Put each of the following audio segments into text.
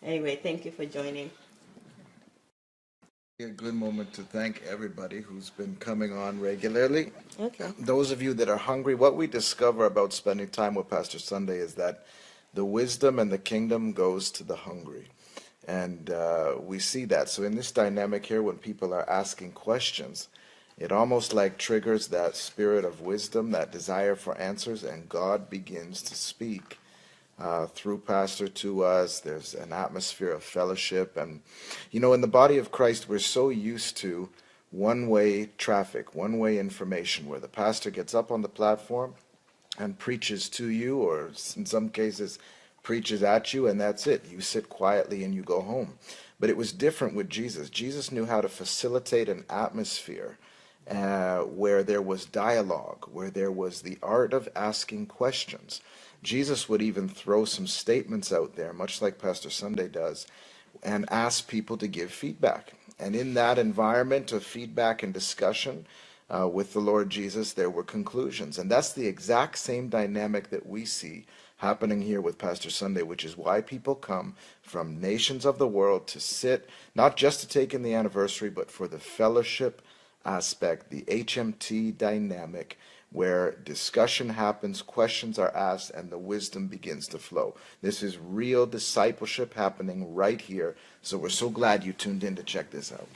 Anyway, thank you for joining. A good moment to thank everybody who's been coming on regularly. Okay. Those of you that are hungry, what we discover about spending time with Pastor Sunday is that the wisdom and the kingdom goes to the hungry. And we see that. So in this dynamic here, when people are asking questions, it almost like triggers that spirit of wisdom, that desire for answers, and God begins to speak through pastor to us. There's an atmosphere of fellowship. And, you know, in the body of Christ, we're so used to one-way traffic, one-way information, where the pastor gets up on the platform and preaches to you, or in some cases preaches at you, and that's it. You sit quietly and you go home. But it was different with Jesus. Jesus knew how to facilitate an atmosphere where there was dialogue, where there was the art of asking questions. Jesus would even throw some statements out there, much like Pastor Sunday does, and ask people to give feedback. And in that environment of feedback and discussion with the Lord Jesus, there were conclusions. And that's the exact same dynamic that we see happening here with Pastor Sunday, which is why people come from nations of the world to sit, not just to take in the anniversary, but for the fellowship aspect, the HMT dynamic, where discussion happens, questions are asked, and the wisdom begins to flow. This is real discipleship happening right here. So we're so glad you tuned in to check this out.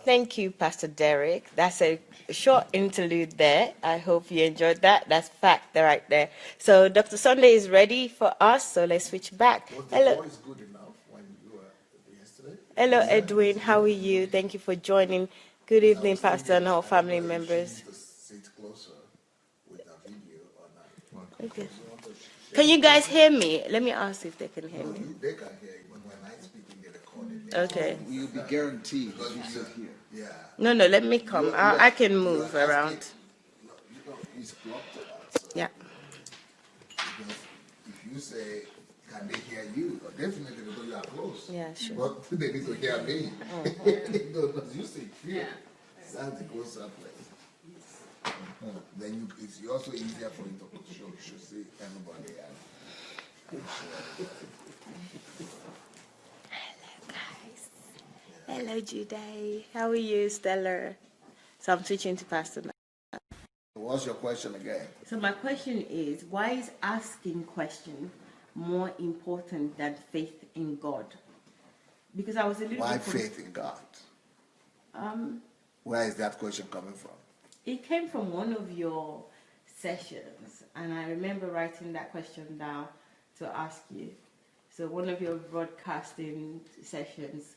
Thank you, Pastor Derek. That's a short interlude there. I hope you enjoyed that. That's fact right there. So Dr. Sunday is ready for us, so let's switch back. Hello. Voice good enough when you were yesterday? Hello, Edwin. How are you? Thank you for joining. Good evening, Pastor and all family members. Sit closer with a video or not. Okay. Can you guys hear me? Let me ask if they can hear me. They can hear you, but when I speak in the recording, Okay. you'll be guaranteed because you sit here. Yeah. No, let me come. I can move around. He's blocked to that. So. Yeah. Because if you say, can they hear you? Definitely because you are close. Yeah, sure. But they need to hear me. Because you sit here. That's the closer place. Then it's also easier for you to show see everybody. Hello, guys. Hello, Juday. How are you, Stellar? So I'm switching to Pastor now. What's your question again? So my question is, why is asking questions more important than faith in God? Because I was a little Why bit faith in God? Where is that question coming from? It came from one of your sessions, and I remember writing that question down to ask you. So one of your broadcasting sessions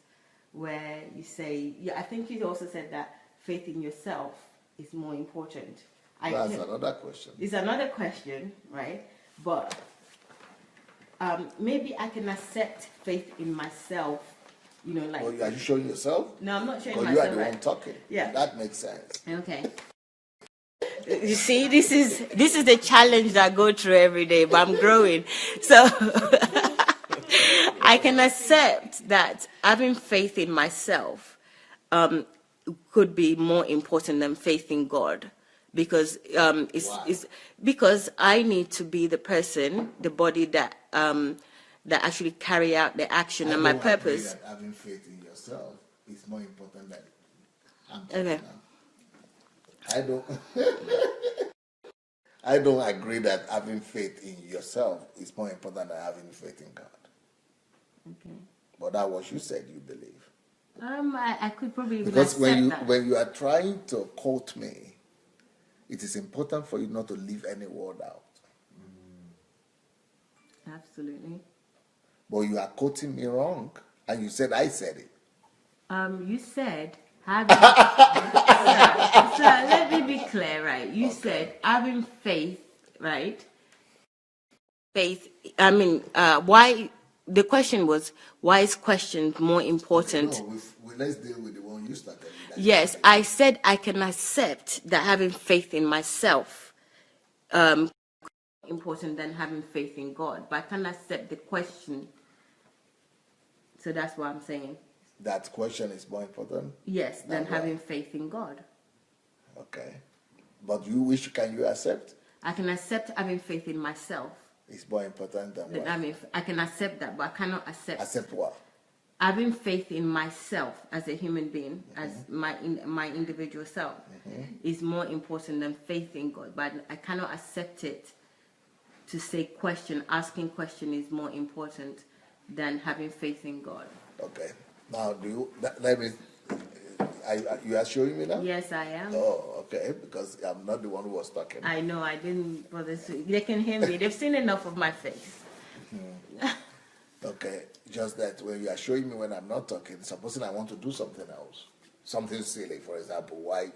where you say, I think you also said that faith in yourself is more important. That's another question. It's another question, right? But maybe I can accept faith in myself, you know, like... Well, are you showing yourself? No, I'm not showing myself. myself. You are the one talking. Yeah. That makes sense. Okay. You see, this is the challenge that I go through every day, but I'm growing. So I can accept that having faith in myself could be more important than faith in God, because it's because I need to be the person, the body that that actually carry out the action and my purpose. That having faith in yourself is more important than Okay. I don't agree that having faith in yourself is more important than having faith in God. Okay. But that's what you said you believe. I could probably even because accept when you are trying to quote me, it is important for you not to leave any word out. Absolutely. But you are quoting me wrong, and you said I said it. You said having. So let me be clear, right? You said having faith, right? Faith. I mean, why? The question was, why is question more important? No, let's deal with the one you started. Yes, I said I can accept that having faith in myself important than having faith in God, but I can accept the question. So that's what I'm saying. That question is more important? Yes, than having faith in God. Okay. But can you accept? I can accept having faith in myself. It's more important than what? I mean, I can accept that, but I cannot accept. Accept what? Having faith in myself as a human being, as my individual self, is more important than faith in God. But I cannot accept it to say asking question is more important than having faith in God. Okay. Now, let me. You are showing me now? Yes, I am. Oh, okay. Because I'm not the one who was talking. I know. I didn't bother. They can hear me. They've seen enough of my face. Okay. Just that when you are showing me when I'm not talking, supposing I want to do something else, something silly, for example, why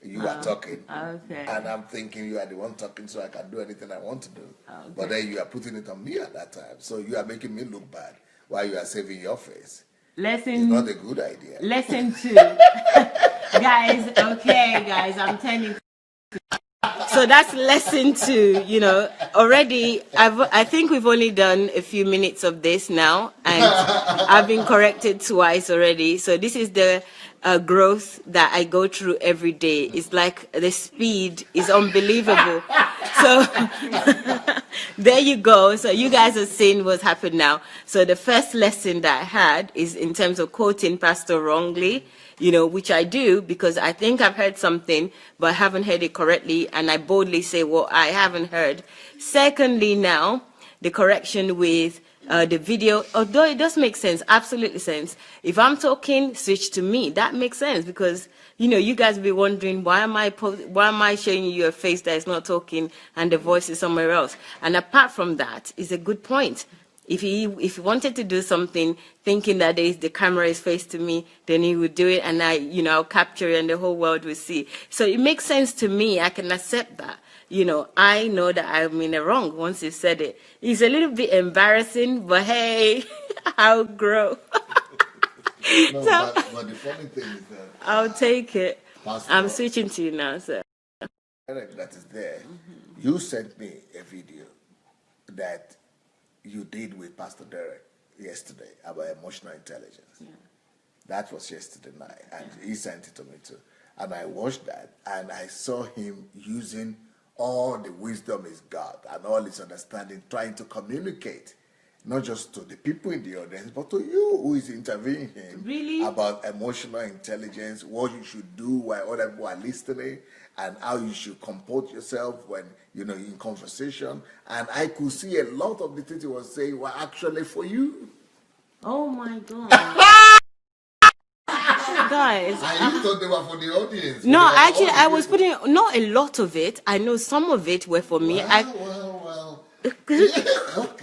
you are talking, okay. and I'm thinking you are the one talking, so I can do anything I want to do. Okay. But then you are putting it on me at that time, so you are making me look bad while you are saving your face. It's not a good idea. Lesson 2. Guys, okay, guys, I'm telling you. So that's lesson 2, you know. Already, I think we've only done a few minutes of this now, and I've been corrected twice already. So this is the growth that I go through every day. It's like the speed is unbelievable. So there you go. So you guys are seeing what's happened now. So the first lesson that I had is in terms of quoting Pastor wrongly, you know, which I do because I think I've heard something, but I haven't heard it correctly, and I boldly say what I haven't heard. Secondly, now, the correction with the video, although it does make sense, absolutely sense. If I'm talking, switch to me. That makes sense because, you know, you guys will be wondering, why am I showing you a face that is not talking and the voice is somewhere else? And apart from that, it's a good point. If he wanted to do something thinking that the camera is faced to me, then he would do it and I'll capture it and the whole world will see. So it makes sense to me. I can accept that. You know, I know that I'm in the wrong once he said it. It's a little bit embarrassing, but hey, I'll grow. No, but the funny thing is that I'll take it. Pastor, I'm switching to you now, sir. That is there. You sent me a video that you did with Pastor Derek yesterday about emotional intelligence. Yeah. That was yesterday night, and he sent it to me too. And I watched that, and I saw him using all the wisdom he's got and all his understanding, trying to communicate, not just to the people in the audience, but to you who is interviewing him about emotional intelligence, what you should do while other people are listening, and how you should comport yourself when, you know, in conversation. And I could see a lot of the things he was saying were actually for you. Oh my God. Guys. And you thought they were for the audience. No, actually, I was putting, not a lot of it. I know some of it were for me. Well. Okay.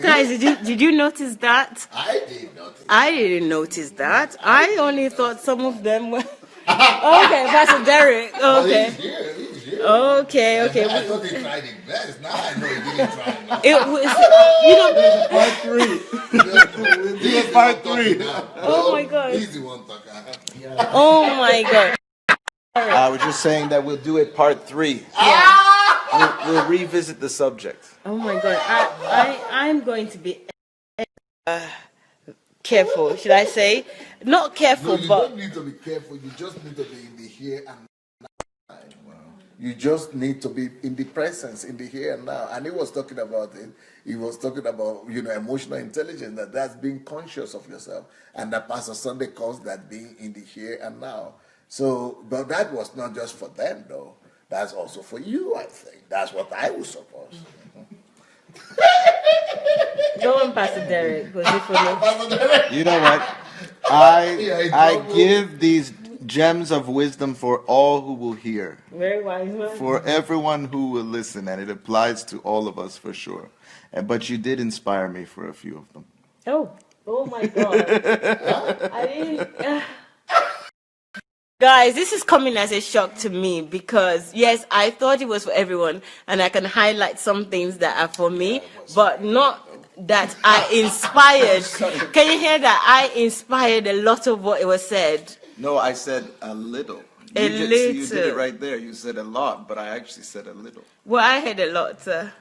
Guys, did you notice that? I did notice. I didn't notice that. I only thought some of them were... Okay, Pastor Derek. Okay. He's here. Okay. I thought he tried it best. Now I know he didn't try it. It was, you know... Part 3. Oh my God. He's the one talking. Oh my God. I was just saying that we'll do it part 3. Yeah. We'll revisit the subject. Oh my God. I'm going to be careful, should I say? Not careful, you but... don't need to be careful. You just need to be in the here and now. You just need to be in the presence, in the here and now. And he was talking about it. He was talking about, you know, emotional intelligence, that's being conscious of yourself. And that Pastor Sunday calls that being in the here and now. So, but that was not just for them, though. That's also for you, I think. That's what I would suppose. Go on, Pastor Derek. You know what? I give these gems of wisdom for all who will hear. Very wise man. For everyone who will listen, and it applies to all of us for sure. But you did inspire me for a few of them. Oh my God. I didn't... Guys, this is coming as a shock to me because, yes, I thought it was for everyone, and I can highlight some things that are for me, but not that I inspired. Can you hear that? I inspired a lot of what it was said. No, I said a little. You did it right there. You said a lot, but I actually said a little. Well, I heard a lot, sir.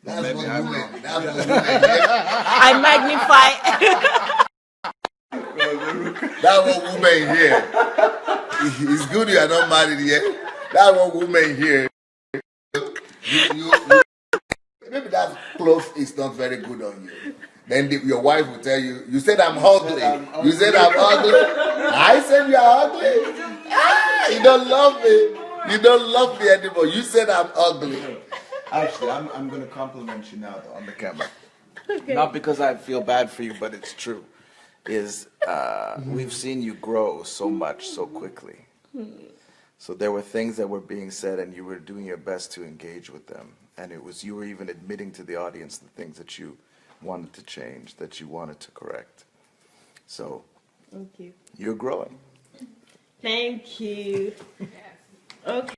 That's what women. I magnify. That's what women hear. It's good you are not married yet. That's what women hear. Maybe that clothes is not very good on you, then your wife will tell you, you said I'm ugly. You said I'm ugly. I said you're ugly. You don't love me. You don't love me anymore. You said I'm ugly. Actually, I'm going to compliment you now, though, on the camera. Okay. Not because I feel bad for you, but it's true. We've seen you grow so much so quickly. So there were things that were being said, and you were doing your best to engage with them. And you were even admitting to the audience the things that you wanted to change, that you wanted to correct. So, thank you. You're growing. Thank you. Okay.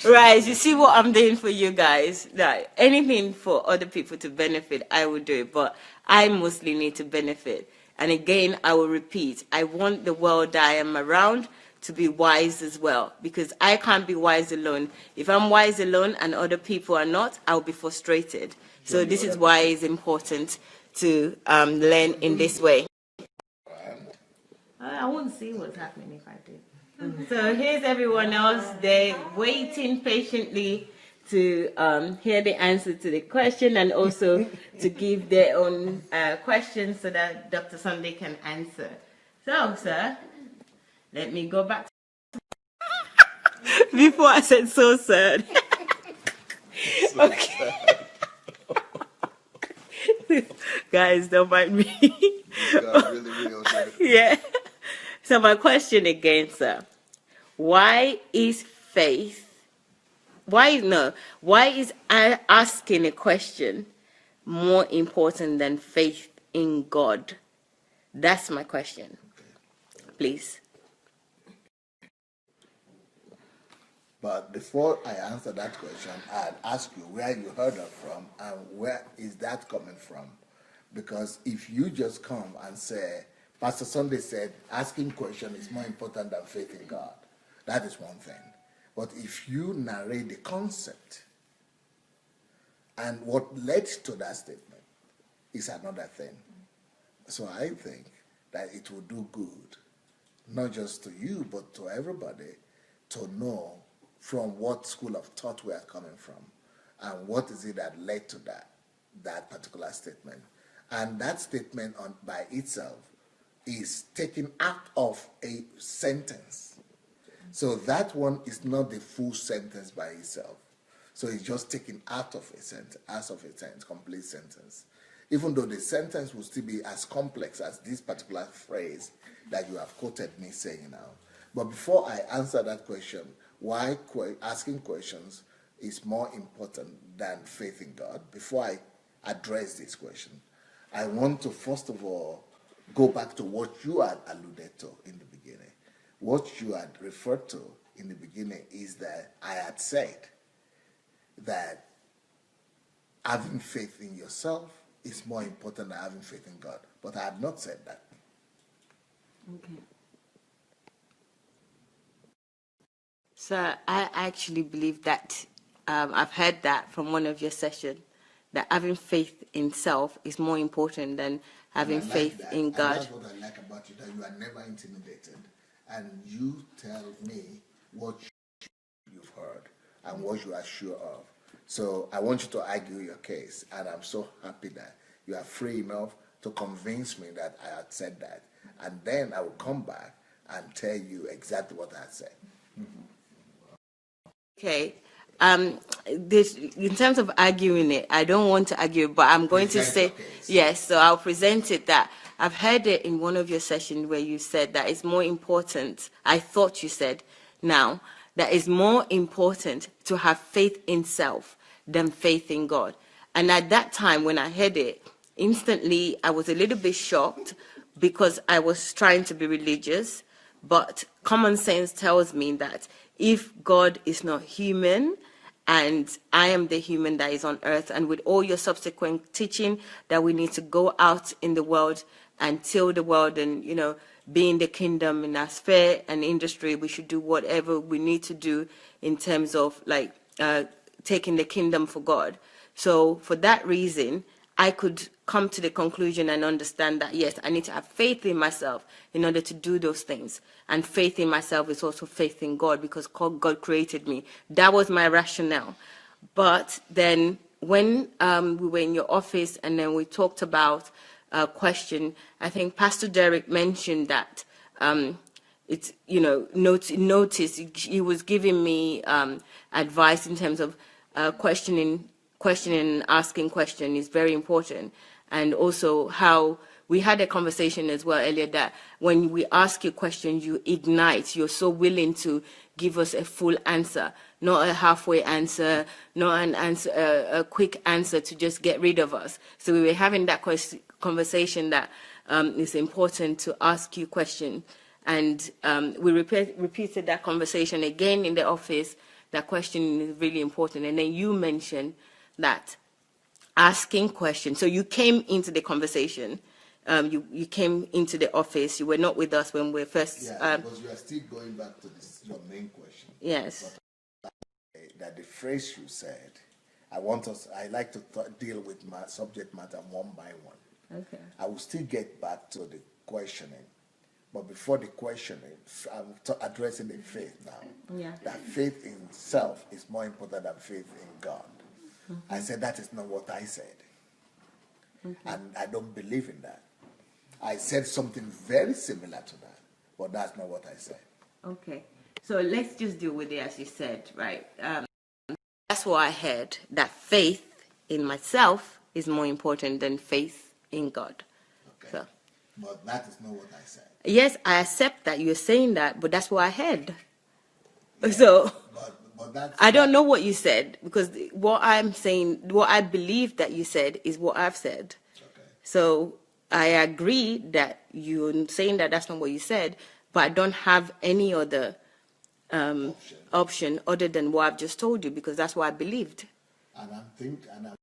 Right, you see what I'm doing for you guys. Like, anything for other people to benefit, I will do it. But I mostly need to benefit. And again, I will repeat, I want the world that I am around to be wise as well, because I can't be wise alone. If I'm wise alone and other people are not, I'll be frustrated. So this is why it's important to learn in this way. I won't see what's happening if I do. So here's everyone else. They're waiting patiently to hear the answer to the question, and also to give their own questions so that Dr. Sunday can answer. So, sir, let me go back. Before I said so sad. Okay. Guys, don't mind me. Yeah. So my question again, sir. Why is asking a question more important than faith in God? That's my question. Please. But before I answer that question, I'd ask you where you heard it from and where is that coming from? Because if you just come and say, Pastor Sunday said, asking question is more important than faith in God, that is one thing. But if you narrate the concept and what led to that statement is another thing. So I think that it will do good, not just to you, but to everybody, to know from what school of thought we are coming from and what is it that led to that particular statement. And that statement by itself is taken out of a sentence. So that one is not the full sentence by itself. So it's just taken out of a sentence, complete sentence. Even though the sentence will still be as complex as this particular phrase that you have quoted me saying now. But before I answer that question, why asking questions is more important than faith in God, before I address this question, I want to first of all go back to what you had alluded to in the beginning. What you had referred to in the beginning is that I had said that having faith in yourself is more important than having faith in God. But I had not said that. Okay. So I actually believe that I've heard that from one of your sessions, that having faith in self is more important than having faith in God. And that's what I like about you, that you are never intimidated. And you tell me what you've heard and what you are sure of. So I want you to argue your case, and I'm so happy that you are free enough to convince me that I had said that. And then I will come back and tell you exactly what I had said. Mm-hmm. Okay. In terms of arguing it, I don't want to argue, but I'm going to say, yes, so I'll present it that I've heard it in one of your sessions where you said that it's more important, I thought you said now, that it's more important to have faith in self than faith in God. And at that time when I heard it, instantly I was a little bit shocked because I was trying to be religious, but common sense tells me that if God is not human, and I am the human that is on earth, and with all your subsequent teaching that we need to go out in the world and till the world and, be in the kingdom in our sphere and industry, we should do whatever we need to do in terms of taking the kingdom for God. So for that reason, I could come to the conclusion and understand that, yes, I need to have faith in myself in order to do those things. And faith in myself is also faith in God, because God created me. That was my rationale. But then when we were in your office and then we talked about a question, I think Pastor Derek mentioned that it's, notice he was giving me advice in terms of questioning and asking question is very important. And also how we had a conversation as well earlier that when we ask you questions, you ignite. You're so willing to give us a full answer, not a halfway answer, not an answer, a quick answer to just get rid of us. So we were having that conversation that it's important to ask you questions. And we repeated that conversation again in the office. That question is really important. And then you mentioned that asking questions. So you came into the conversation. You came into the office. You were not with us when we first. Yeah, because you are still going back to your main question. Yes. But that the phrase you said, I like to deal with my subject matter one by one. Okay. I will still get back to the questioning. But before the questioning, I'm addressing the faith now. Yeah. That faith in self is more important than faith in God. Mm-hmm. I said that is not what I said. Mm-hmm. And I don't believe in that. I said something very similar to that, but that's not what I said. Okay. So let's just deal with it as you said, right? That's what I heard, that faith in myself is more important than faith in God. Okay. So. But that is not what I said. Yes, I accept that you're saying that, but that's what I heard. Yeah, so but that's, I don't know what you said, because what I'm saying, what I believe that you said is what I've said. Okay. So I agree that you're saying that that's not what you said, but I don't have any other option other than what I've just told you, because that's what I believed. And I'm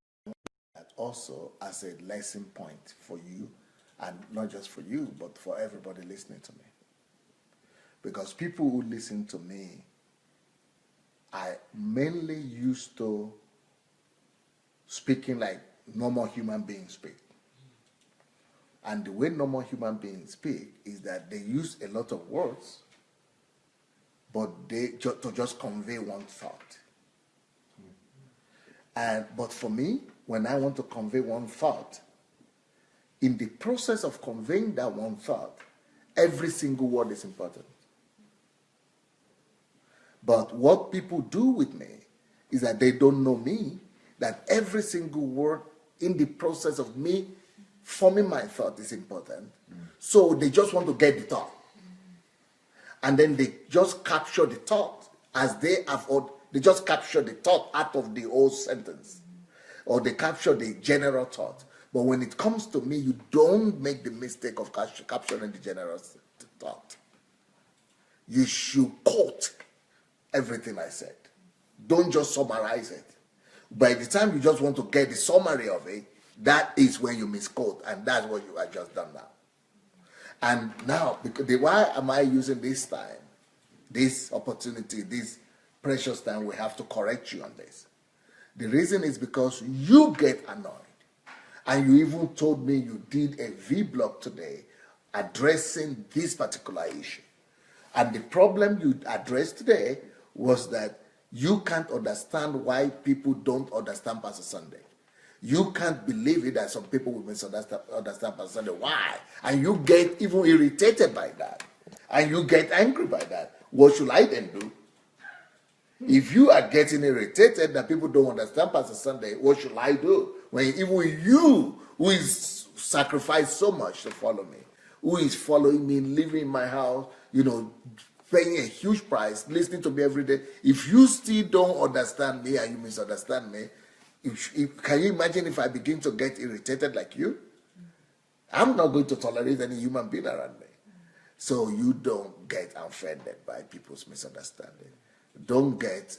that also as a lesson point for you, and not just for you, but for everybody listening to me. Because people who listen to me, I mainly used to speaking like normal human beings speak. And the way normal human beings speak is that they use a lot of words, but to just convey one thought. But for me, when I want to convey one thought, in the process of conveying that one thought, every single word is important. But what people do with me is that they don't know me, that every single word in the process of me forming my thought is important. So they just want to get the thought. And then they just capture the thought as they just capture the thought out of the whole sentence. Or they capture the general thought. But when it comes to me, you don't make the mistake of capturing the general thought. You should quote everything I said. Don't just summarize it. By the time you just want to get the summary of it, that is when you misquote, and that's what you have just done now. And now, why am I using this time, this opportunity, this precious time we have to correct you on this? The reason is because you get annoyed. And you even told me you did a V-blog today addressing this particular issue. And the problem you addressed today was that you can't understand why people don't understand Pastor Sunday. You can't believe it that some people will misunderstand Pastor Sunday. Why? And you get even irritated by that. And you get angry by that. What should I then do? If you are getting irritated that people don't understand Pastor Sunday, what should I do? When even you, who is sacrificed so much to follow me, who is following me, living in my house, paying a huge price, listening to me every day, if you still don't understand me and you misunderstand me, can you imagine if I begin to get irritated like you? I'm not going to tolerate any human being around me. So you don't get offended by people's misunderstanding. Don't get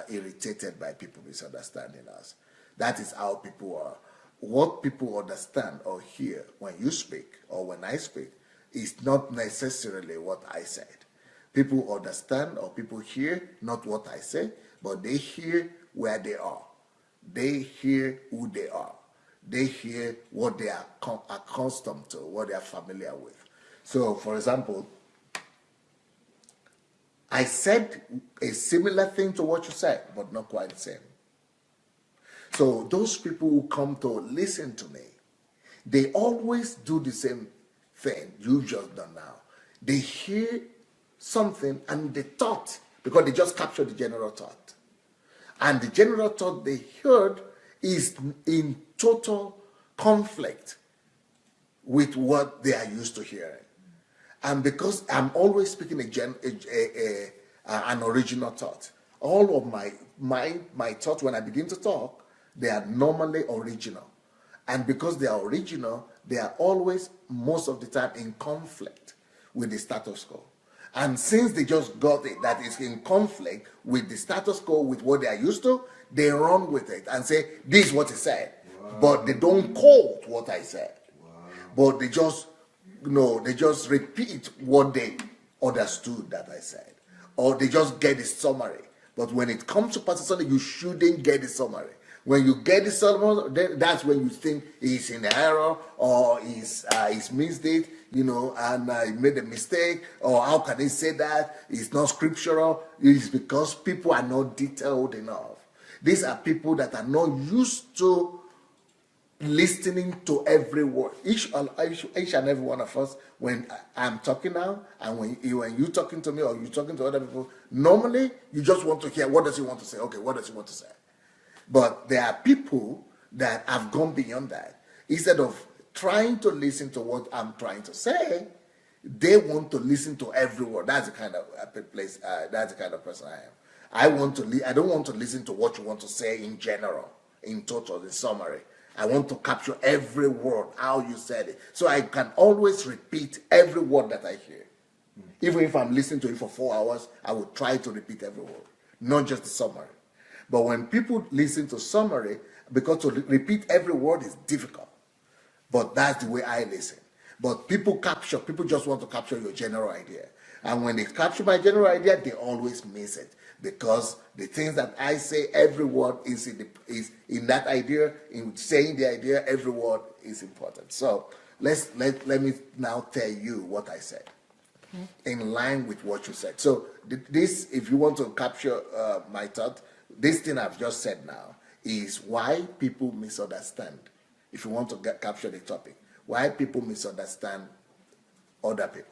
irritated by people misunderstanding us. That is how people are. What people understand or hear when you speak or when I speak is not necessarily what I said. People understand or people hear not what I say, but they hear where they are. They hear who they are. They hear what they are accustomed to, what they are familiar with. So, for example, I said a similar thing to what you said, but not quite the same. So those people who come to listen to me, they always do the same thing you've just done now. They hear something and they thought, because they just captured the general thought. And the general thought they heard is in total conflict with what they are used to hearing. And because I'm always speaking an original thought, all of my thoughts when I begin to talk, they are normally original. And because they are original, they are always, most of the time, in conflict with the status quo. And since they just got it that is in conflict with the status quo, with what they are used to, they run with it and say, this is what he said. Wow. But they don't quote what I said. Wow. But they just, they just repeat what they understood that I said. Or they just get the summary. But when it comes to Pastor Sunday, you shouldn't get the summary. When you get the summary, that's when you think he's in error or he's missed it, and he made a mistake, or how can he say that? It's not scriptural. It's because people are not detailed enough. These are people that are not used to listening to every word. Each and every one of us, when I'm talking now, and when you're talking to me or you're talking to other people, normally you just want to hear, what does he want to say? Okay, what does he want to say? But there are people that have gone beyond that. Instead of trying to listen to what I'm trying to say, they want to listen to every word. That's the kind of place. That's the kind of person I am. I don't want to listen to what you want to say in general, in total, in summary. I want to capture every word, how you said it, so I can always repeat every word that I hear. Even if I'm listening to it for 4 hours, I will try to repeat every word, not just the summary. But when people listen to summary, because to repeat every word is difficult. But that's the way I listen. But people just want to capture your general idea. And when they capture my general idea, they always miss it. Because the things that I say, every word is in that idea, in saying the idea, every word is important. So let me now tell you what I said, in line with what you said. So this, if you want to capture my thought, this thing I've just said now is why people misunderstand. If you want to capture the topic, why people misunderstand other people,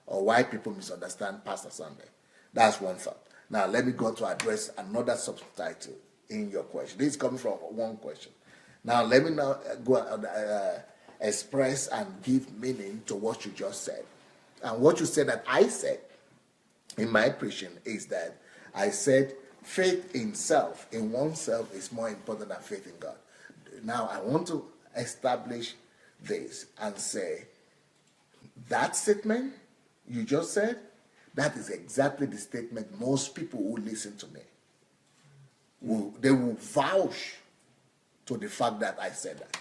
or why people misunderstand Pastor Sunday. That's one thought. Now let me go to address another subtitle in your question. This is coming from one question. Now let me go express and give meaning to what you just said. And what you said that I said in my preaching is that I said faith in self, in oneself, is more important than faith in God. Now I want to establish this and say that statement you just said, that is exactly the statement most people who listen to me they will vouch to the fact that I said that.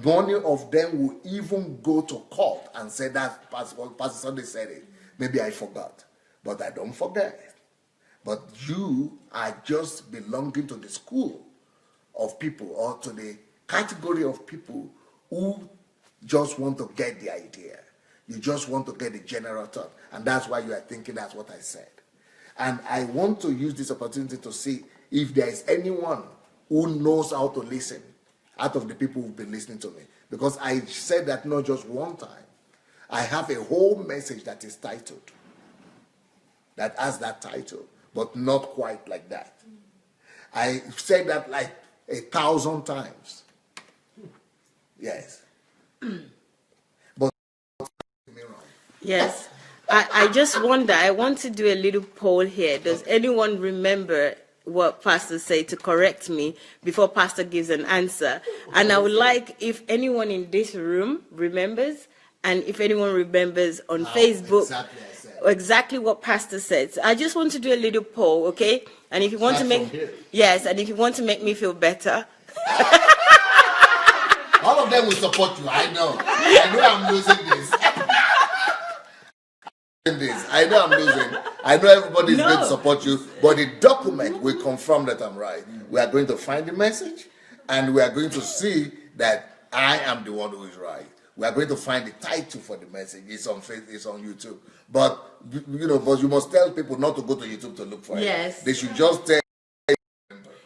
Many of them will even go to court and say that Pastor Sunday said it. Maybe I forgot, but I don't forget. But you are just belonging to the school of people, or to the category of people who just want to get the idea. You just want to get the general thought. And that's why you are thinking that's what I said. And I want to use this opportunity to see if there is anyone who knows how to listen out of the people who've been listening to me. Because I said that not just one time. I have a whole message that is titled, that has that title, but not quite like that. I said that like 1,000 times. Yes. But yes. I just wonder, I want to do a little poll here. Does anyone remember what Pastor said to correct me before Pastor gives an answer? And I would like if anyone in this room remembers, and if anyone remembers on Facebook exactly what Pastor said. So I just want to do a little poll, okay? And if you want to make and if you want to make me feel better. All of them will support you. I know I'm losing this. I know I'm losing. I know everybody's going to support you, but the document will confirm that I'm right. We are going to find the message, and we are going to see that I am the one who is right. We are going to find the title for the message. It's on Facebook, it's on YouTube. But but you must tell people not to go to YouTube to look for it. Yes. They should just tell.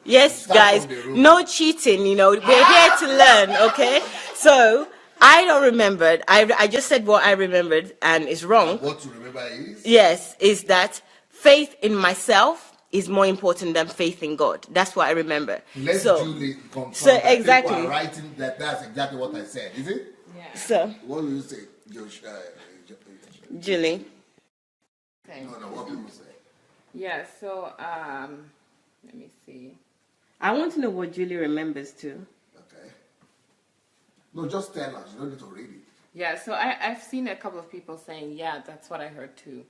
Yes, Start guys, from the root. no cheating, you know, we're here to learn, okay? So, I don't remember. I just said what I remembered, and it's wrong. And what you remember is? Yes, is that faith in myself is more important than faith in God. That's what I remember. Let so, Julie confirm so that exactly. people are writing that that's exactly what I said. Is it? Yeah. So, What do you say, Josh? Julie. Okay. No, what people say. Yeah, so let me see. I want to know what Julie remembers too. Okay. No, just tell us. You don't need to read it. Yeah, so I've seen a couple of people saying, yeah, that's what I heard too.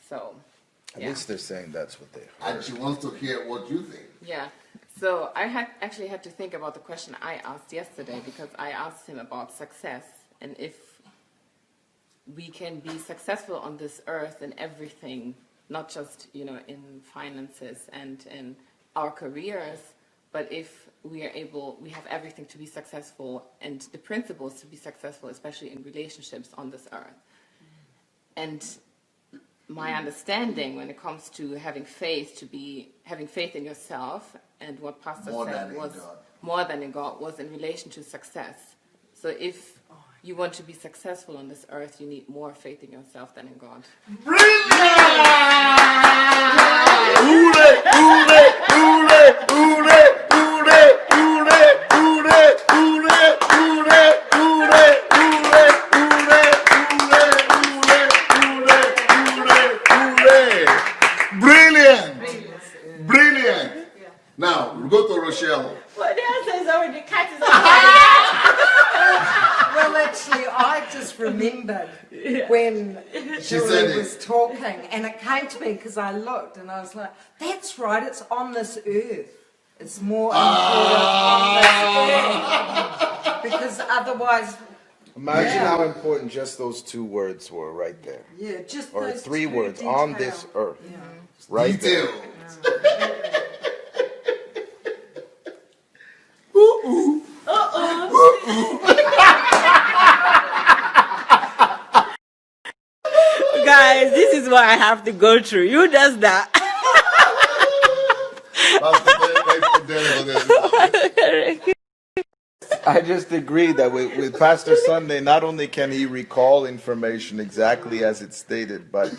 So, At yeah. least they're saying that's what they heard. And she wants to hear what you think. Yeah. So I actually had to think about the question I asked yesterday, because I asked him about success and if we can be successful on this earth in everything, not just, you know, in finances and in our careers, but if we have everything to be successful and the principles to be successful, especially in relationships on this earth. And my understanding when it comes to having faith in yourself, and what Pastor said was more than in God, was in relation to success. So if you want to be successful on this earth, you need more faith in yourself than in God. Brilliant. Now, we go to Rochelle. Well, the answer is already cat is Well, actually, I just remembered when said Julie it. was talking, and it came to me because I looked and I was like, that's right, it's on this earth. It's more important on this earth. Because otherwise, Imagine how important just those two words were right there. yeah, just Or those three two words, on this details. earth. Yeah. Right Detail. there. Guys, this is what I have to go through. Who does that? I just agree that with Pastor Sunday, not only can he recall information exactly as it's stated, but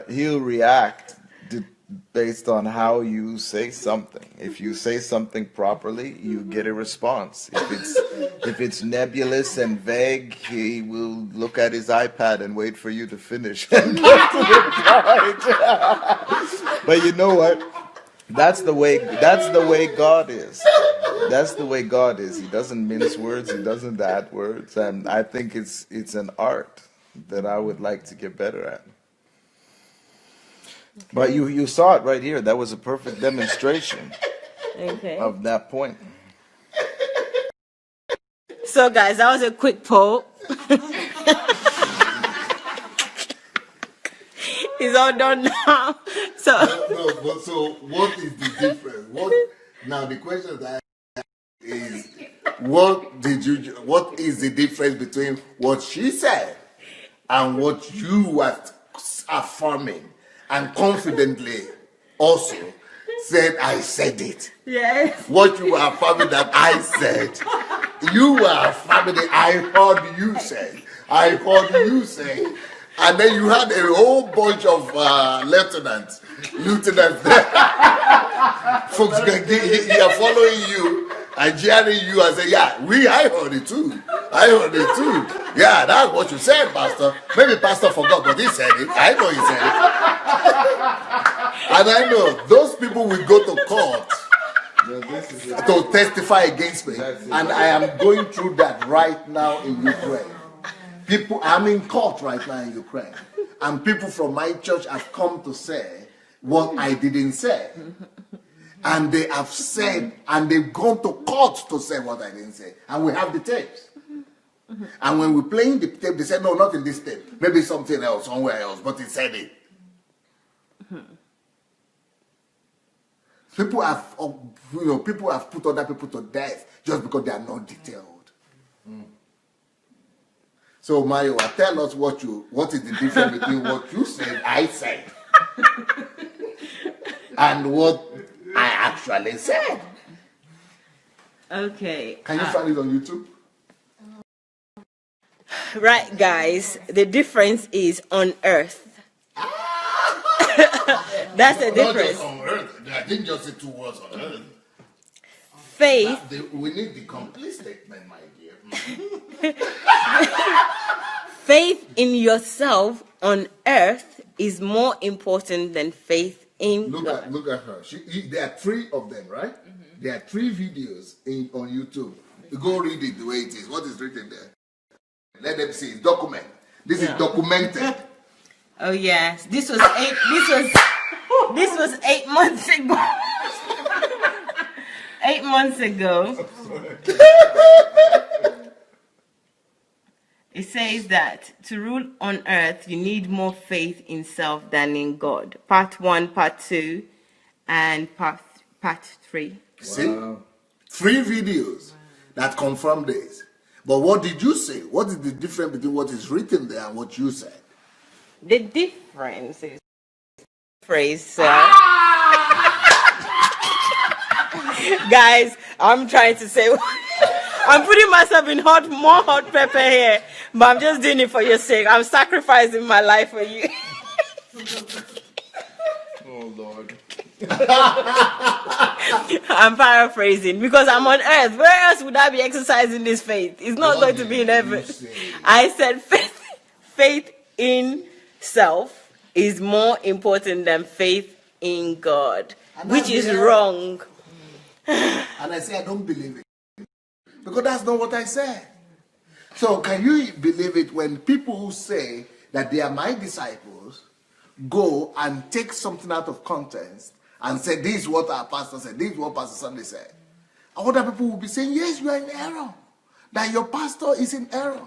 he'll react based on how you say something. If you say something properly, you get a response. If it's nebulous and vague, he will look at his iPad and wait for you to finish and get to the point. But you know what? That's the way God is. That's the way God is. He doesn't mince words, he doesn't add words, and I think it's an art that I would like to get better at. But you saw it right here. That was a perfect demonstration of that point. So, guys, that was a quick poll. It's all done now. So, No, but so what is the difference? Now the question that I ask is, what is the difference between what she said and what you were affirming and confidently also said, I said it. yes. What you were affirming that I said, you were affirming that I heard you say. I heard you say. And then you had a whole bunch of lieutenants there. Folks are following you and jeering you and saying, yeah, I heard it too. I heard it too. Yeah, that's what you said, Pastor. Maybe Pastor forgot, but he said it. I know he said it. And I know those people will go to court to testify against me. And I am going through that right now in Ukraine. I'm in court right now in Ukraine. And people from my church have come to say what I didn't say. And they have said, and they've gone to court to say what I didn't say. And we have the tapes. And when we're playing the tape, they said, no, not in this tape. Maybe something else, somewhere else, but he said it. People have put other people to death just because they are not detailed. So Mario, tell us what is the difference between what you said, I said, and what I actually said. Okay. Can you find it on YouTube? Right, guys. The difference is on earth. That's the Not difference. just on earth. I didn't just say 2 words on earth. Faith. We need the complete statement, my dear. Faith in yourself on earth is more important than faith in God. Look at her. There are 3 of them, right? Mm-hmm. There are 3 videos on YouTube. You go read it the way it is. What is written there? Let them see. It's document. This is documented. Oh yes, this was 8 months ago. 8 months ago. It says that to rule on earth, you need more faith in self than in God. Part 1, part 2, and part 3. See? 3 videos that confirm this. But what did you say? What is the difference between what is written there and what you said? The difference is phrase, guys, I'm trying to say, I'm putting myself in more hot pepper here, but I'm just doing it for your sake. I'm sacrificing my life for you. Oh, Lord. I'm paraphrasing because I'm on earth. Where else would I be exercising this faith? It's not going to be in heaven. I said faith in self is more important than faith in God, which is wrong. And I say I don't believe it. Because that's not what I said. So can you believe it when people who say that they are my disciples go and take something out of context and say, this is what our pastor said, this is what Pastor Sunday said. And other people will be saying, yes, you are in error. That your pastor is in error.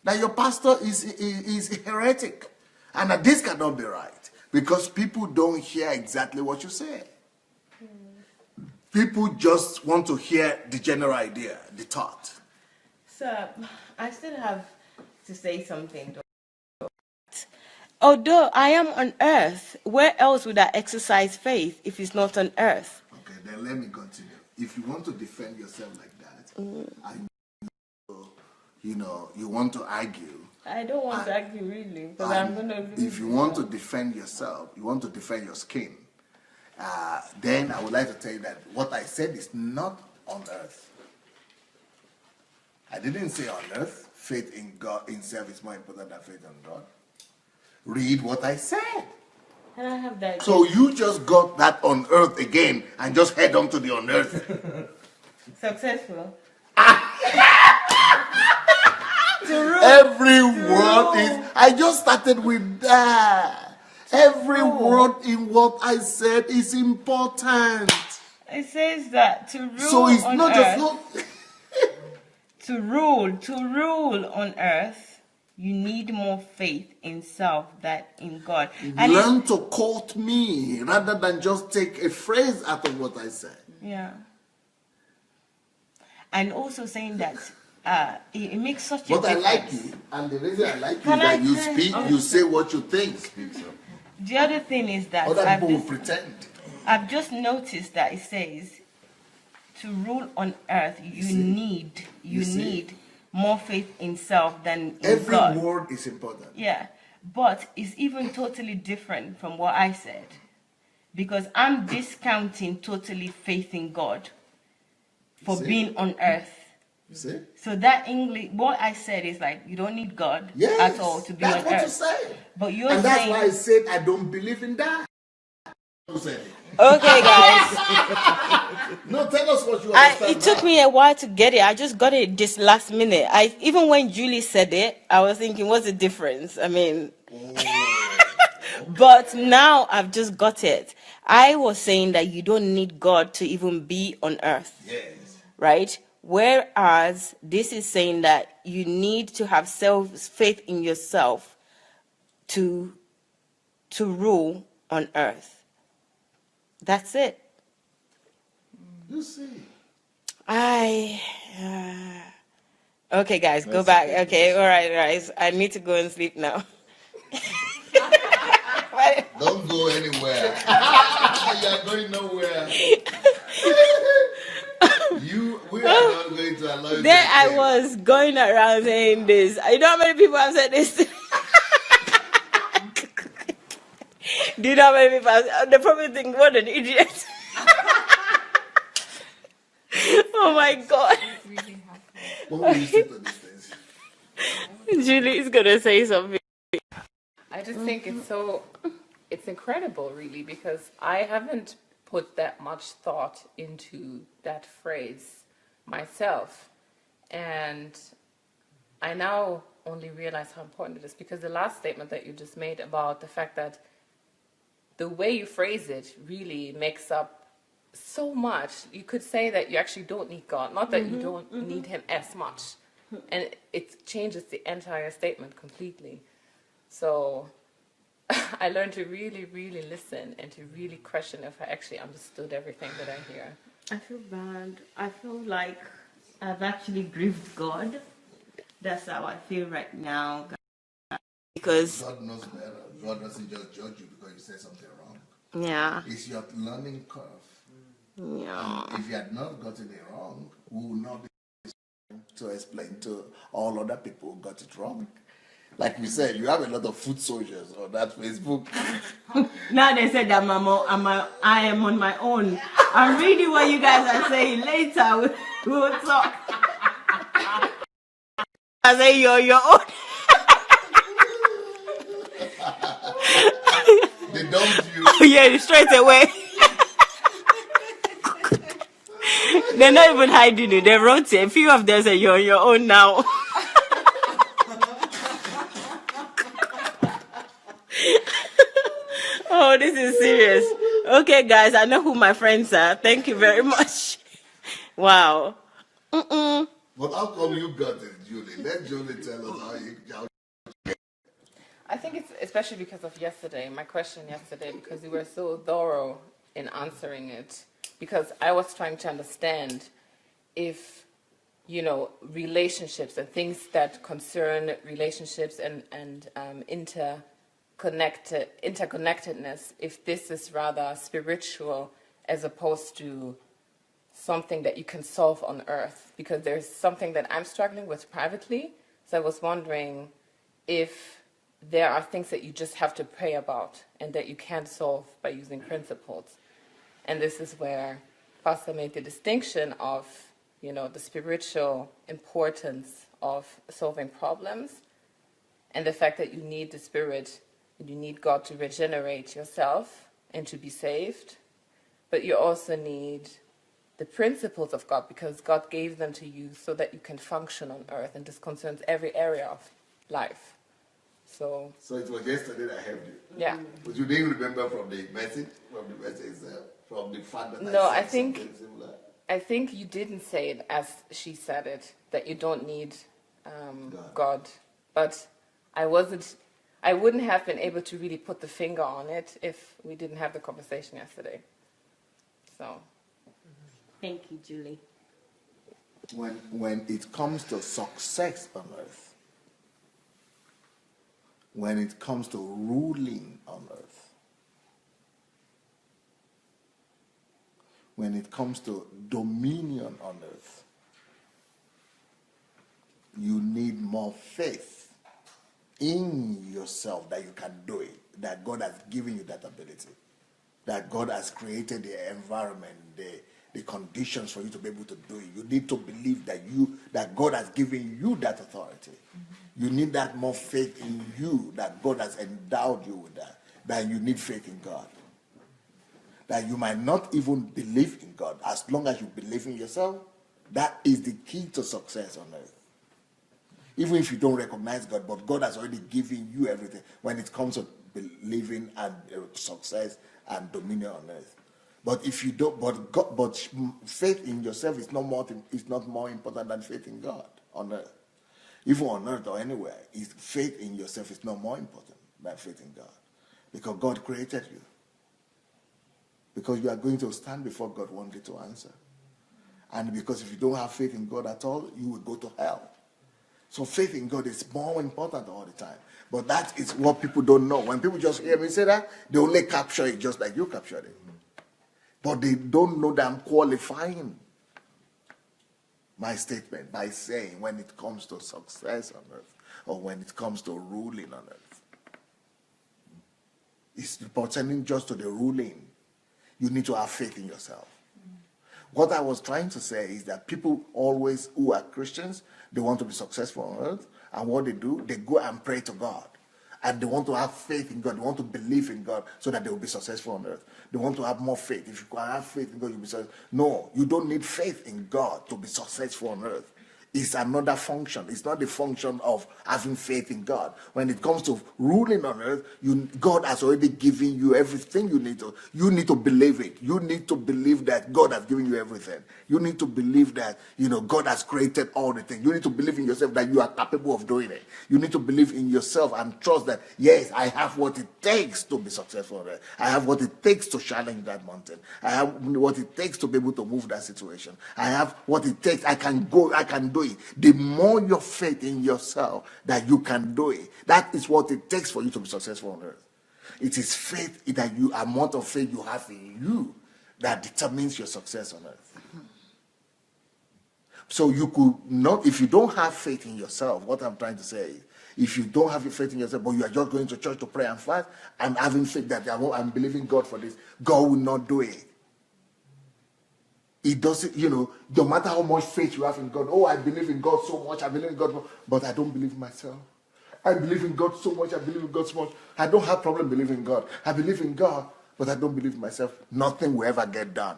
That your pastor is heretic. And that this cannot be right. Because people don't hear exactly what you say. People just want to hear the general idea, the thought. So, I still have to say something. Although I am on earth, where else would I exercise faith if it's not on earth? Okay, then let me continue. If you want to defend yourself like that, and you want to argue. I don't want to argue really, because I'm going to lose. If you want to defend yourself, you want to defend your skin, then I would like to tell you that what I said is not on earth. I didn't say on earth. Faith in God, in self is more important than faith on God. Read what I said. Can I have that? So you just got that on earth again and just head on to the on earth. Successful. Every word is, I just started with that. Every word in what I said is important. It says that to rule So it's on not earth, just to rule on earth, you need more faith in self than in God. And learn to quote me rather than just take a phrase out of what I said. Yeah. And also saying that it makes such a But I difference. like you, and the reason I like you Can is that I you say- speak, you say what you think. The other thing is that Other people will pretend. I've just noticed that it says to rule on earth, you need more faith in self than in Every God. word is important. Yeah, but it's even totally different from what I said, because I'm discounting totally faith in God for See? being on earth. See? So that English, what I said is like, you don't need God Yes, at all to be that's on what earth. you say. But you're And that's saying, why I said I don't believe in that. You said it. okay, guys. No, tell us what you understand. It took me a while to get it. I just got it this last minute. Even when Julie said it, I was thinking, what's the difference? I mean, but now I've just got it. I was saying that you don't need God to even be on earth. Yes. Right? Whereas this is saying that you need to have faith in yourself to rule on earth. That's it. You see. Okay, guys, go back. Okay, all right, guys. I need to go and sleep now. Don't go anywhere. are going nowhere. We are not going to allow you. Then I was going around saying this. You know how many people have said this? Do you know how many people have said? They probably think, what an idiot. Oh my God. What will you say to these things? Julie is going to say something. I just think it's incredible, really, because I haven't put that much thought into that phrase myself. And I now only realize how important it is, because the last statement that you just made about the fact that the way you phrase it really makes up so much. You could say that you actually don't need God, not that you don't need him as much. And it changes the entire statement completely. So I learned to really, really listen and to really question if I actually understood everything that I hear. I feel bad. I feel like I've actually grieved God. That's how I feel right now. Because God knows better. God doesn't just judge you because you said something wrong. yeah, It's your learning curve. yeah. If you had not gotten it wrong, we would not be to explain to all other people who got it wrong. Like you said, you have a lot of foot soldiers on that Facebook. Now they said that I am on my own. I'm reading what you guys are saying. Later we'll talk. I say you're your own. They dumped you. Yeah, straight away. They're not even hiding it. They wrote it. A few of them say you're on your own now. Oh, this is serious. Okay, guys, I know who my friends are. Thank you very much. Wow. But how come you got it, Julie? Let Julie tell us how you. I think it's especially because of yesterday, my question yesterday, because you were so thorough in answering it. Because I was trying to understand if, relationships and things that concern relationships and interconnectedness, if this is rather spiritual as opposed to something that you can solve on earth. Because there's something that I'm struggling with privately. So I was wondering if there are things that you just have to pray about and that you can't solve by using principles. And this is where Pastor made the distinction of, the spiritual importance of solving problems and the fact that you need the Spirit and you need God to regenerate yourself and to be saved. But you also need the principles of God because God gave them to you so that you can function on earth, and this concerns every area of life. So it was yesterday that I helped you. Yeah. But you didn't remember from the message itself, from the fact that No, I said something similar. I think you didn't say it as she said it, that you don't need God. But I wouldn't have been able to really put the finger on it if we didn't have the conversation yesterday. So. Thank you, Julie. When it comes to success on earth, when it comes to ruling on earth, when it comes to dominion on earth, you need more faith in yourself that you can do it, that God has given you that ability, that God has created the environment, the conditions for you to be able to do it. You need to believe that God has given you that authority. You need that more faith in you, that God has endowed you with that you need faith in God. That you might not even believe in God. As long as you believe in yourself, that is the key to success on earth. Even if you don't recognize God, but God has already given you everything when it comes to believing and success and dominion on earth. But if you don't, but faith in yourself is not more important than faith in God on earth. Even on earth or anywhere, faith in yourself is not more important than faith in God, because God created you. Because you are going to stand before God one day to answer, and because if you don't have faith in God at all, you will go to hell. So faith in God is more important all the time. But that is what people don't know. When people just hear me say that, they only capture it just like you captured it. But they don't know that I'm qualifying my statement by saying when it comes to success on earth or when it comes to ruling on earth. It's pertaining just to the ruling. You need to have faith in yourself. What I was trying to say is that people always who are Christians, they want to be successful on earth. And what they do, they go and pray to God. And they want to have faith in God. They want to believe in God so that they will be successful on earth. They want to have more faith. If you can have faith in God, you'll be successful. No, you don't need faith in God to be successful on earth. It's another function. It's not the function of having faith in God. When it comes to ruling on earth, God has already given you everything you need to. You need to believe it. You need to believe that God has given you everything. You need to believe that, God has created all the things. You need to believe in yourself that you are capable of doing it. You need to believe in yourself and trust that, yes, I have what it takes to be successful on earth. I have what it takes to challenge that mountain. I have what it takes to be able to move that situation. I have what it takes. I can go, I can do it. The more your faith in yourself that you can do it, that is what it takes for you to be successful on earth. It is faith that amount of faith you have in you that determines your success on earth. So you could not, if you don't have faith in yourself, what I'm trying to say is, if you don't have faith in yourself, but you are just going to church to pray and fast, and having faith that I'm believing God for this, God will not do it. It doesn't, no matter how much faith you have in God, I believe in God so much, I believe in God, but I don't believe in myself. I believe in God so much, I believe in God so much. I don't have problem believing in God. I believe in God, but I don't believe in myself. Nothing will ever get done.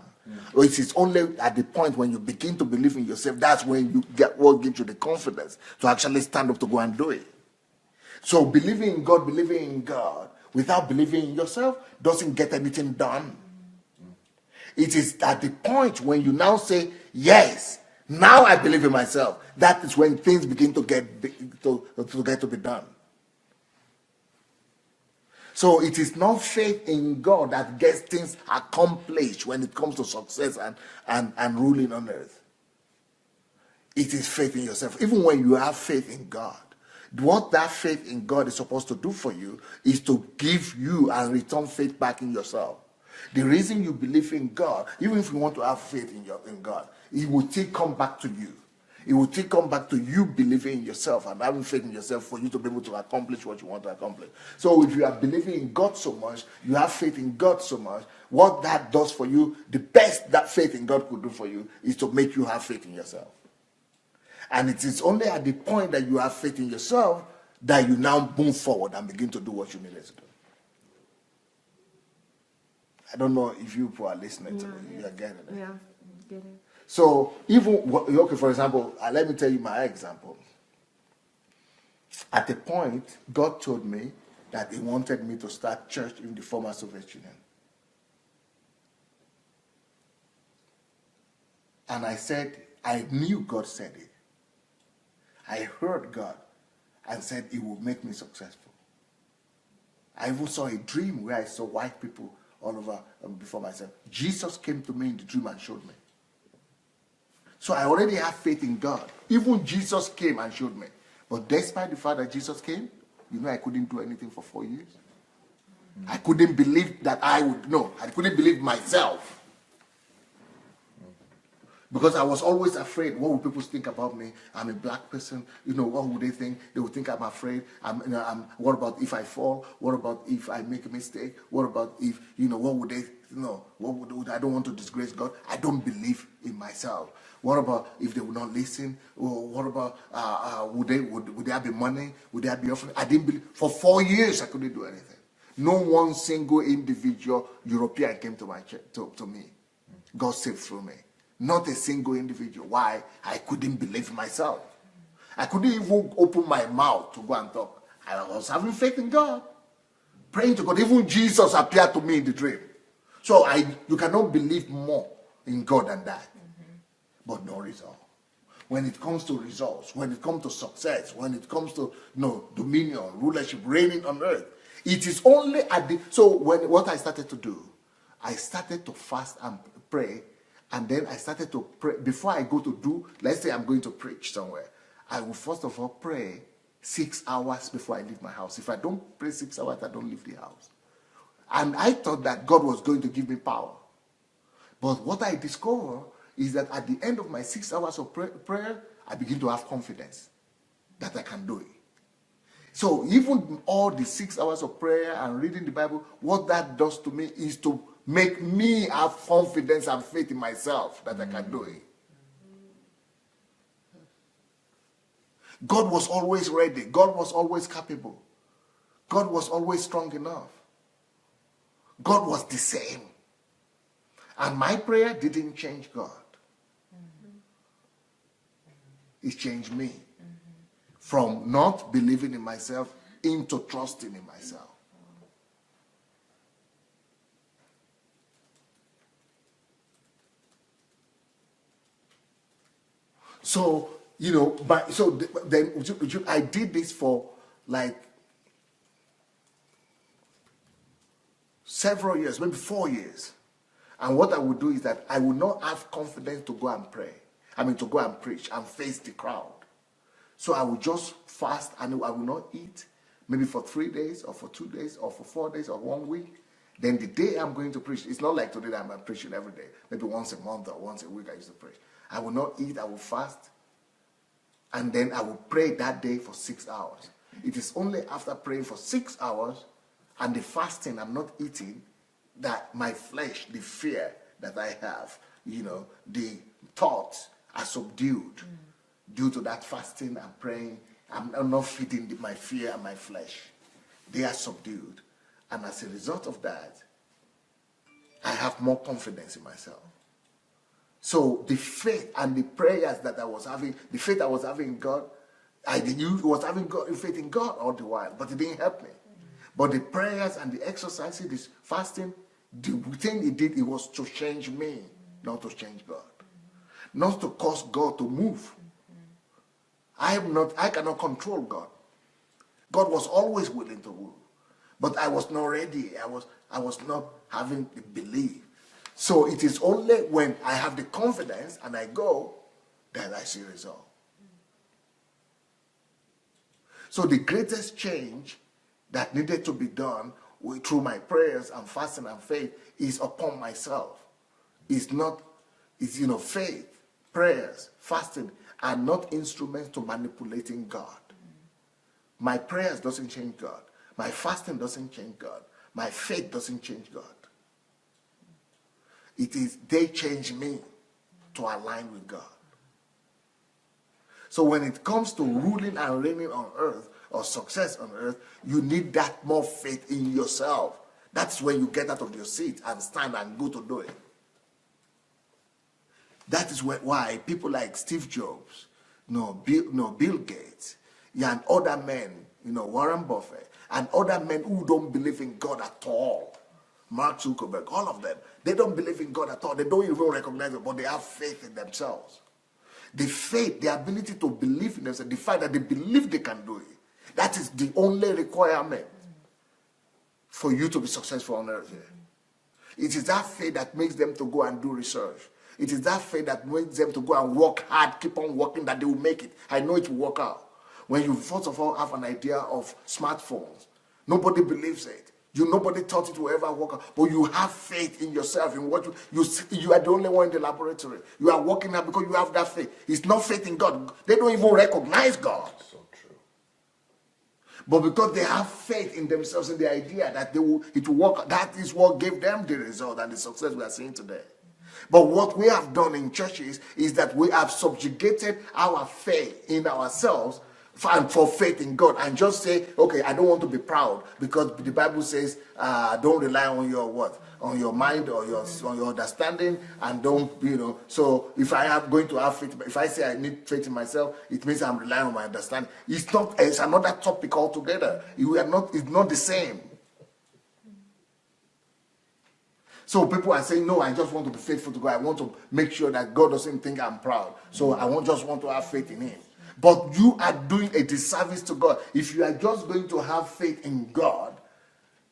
It is only at the point when you begin to believe in yourself, that's when you get what gives you the confidence to actually stand up to go and do it. So believing in God, without believing in yourself, doesn't get anything done. It is at the point when you now say, yes, now I believe in myself. That is when things begin to get to be done. So it is not faith in God that gets things accomplished when it comes to success and ruling on earth. It is faith in yourself. Even when you have faith in God, what that faith in God is supposed to do for you is to give you and return faith back in yourself. The reason you believe in God, even if you want to have faith in God, it will still come back to you. It will still come back to you believing in yourself and having faith in yourself for you to be able to accomplish what you want to accomplish. So if you are believing in God so much, you have faith in God so much, what that does for you, the best that faith in God could do for you is to make you have faith in yourself. And it is only at the point that you have faith in yourself that you now move forward and begin to do what you needed to do. I don't know if you people are listening to me. You are getting it. Yeah, get it. So even, for example, let me tell you my example. At a point, God told me that he wanted me to start church in the former Soviet Union. And I said, I knew God said it. I heard God and said it will make me successful. I even saw a dream where I saw white people all over before myself. Jesus came to me in the dream and showed me. So I already have faith in God. Even Jesus came and showed me. But despite the fact that Jesus came, I couldn't do anything for 4 years. I couldn't believe that I couldn't believe myself. Because I was always afraid. What would people think about me? I'm a black person. What would they think? They would think I'm afraid. What about if I fall? What about if I make a mistake? What about if, what would they, I don't want to disgrace God. I don't believe in myself. What about if they would not listen? Or what about, would there be money? Would there be offering? I didn't believe. For 4 years, I couldn't do anything. No one single individual European came to my church, to me. God saved through me. Not a single individual. Why? I couldn't believe myself. I couldn't even open my mouth to go and talk. I was having faith in God. Praying to God. Even Jesus appeared to me in the dream. So you cannot believe more in God than that. But no result. When it comes to results, when it comes to success, when it comes to dominion, rulership, reigning on earth, it is only what I started to do, I started to fast and pray. And then I started to pray. Before I go to let's say I'm going to preach somewhere, I will first of all pray 6 hours before I leave my house. If I don't pray 6 hours, I don't leave the house. And I thought that God was going to give me power. But what I discover is that at the end of my 6 hours of prayer, I begin to have confidence that I can do it. So even all the 6 hours of prayer and reading the Bible, what that does to me is to make me have confidence and faith in myself that I can do it. God was always ready. God was always capable. God was always strong enough. God was the same. And my prayer didn't change God. It changed me. From not believing in myself into trusting in myself. So, then I did this for like several years, maybe 4 years. And what I would do is that I would not have confidence to go and pray. To go and preach and face the crowd. So I would just fast and I will not eat, maybe for 3 days or for 2 days or for 4 days or 1 week. Then the day I'm going to preach, it's not like today that I'm preaching every day. Maybe once a month or once a week I used to preach. I will not eat, I will fast. And then I will pray that day for 6 hours. It is only after praying for 6 hours and the fasting, I'm not eating, that my flesh, the fear that I have, the thoughts are subdued. Due to that fasting and praying, I'm not feeding my fear and my flesh. They are subdued. And as a result of that, I have more confidence in myself. So the faith and the prayers that I was having, the faith I was having in God, I was having faith in God all the while, but it didn't help me. But the prayers and the exercises, this fasting, the thing it did, it was to change me, not to change God. Not to cause God to move. I cannot control God. God was always willing to move. But I was not ready. I was not having the belief. So it is only when I have the confidence and I go that I see result. So the greatest change that needed to be done through my prayers and fasting and faith is upon myself. It's faith, prayers, fasting are not instruments to manipulating God. My prayers doesn't change God. My fasting doesn't change God. My faith doesn't change God. They change me to align with God. So when it comes to ruling and reigning on earth or success on earth, you need that more faith in yourself. That's when you get out of your seat and stand and go to do it. That is why people like Steve Jobs, Bill Gates, and other men, Warren Buffett, and other men who don't believe in God at all, Mark Zuckerberg, all of them, they don't believe in God at all. They don't even recognize it, but they have faith in themselves. The faith, the ability to believe in themselves, the fact that they believe they can do it, that is the only requirement for you to be successful on earth here. It is that faith that makes them to go and do research. It is that faith that makes them to go and work hard, keep on working, that they will make it. I know it will work out. When you first of all have an idea of smartphones, nobody believes it. Nobody thought it will ever work out. But you have faith in yourself, in what you are the only one in the laboratory. You are working hard because you have that faith. It's not faith in God. They don't even recognize God. So true. But because they have faith in themselves, in the idea that it will work, that is what gave them the result and the success we are seeing today. But what we have done in churches is that we have subjugated our faith in ourselves for faith in God, and just say, okay, I don't want to be proud because the Bible says don't rely on your what? On your mind or on your understanding, and don't, so if I am going to have faith, if I say I need faith in myself, it means I'm relying on my understanding. It's another topic altogether. It's not the same. So people are saying, no, I just want to be faithful to God. I want to make sure that God doesn't think I'm proud. So I just want to have faith in him. But you are doing a disservice to God. If you are just going to have faith in God,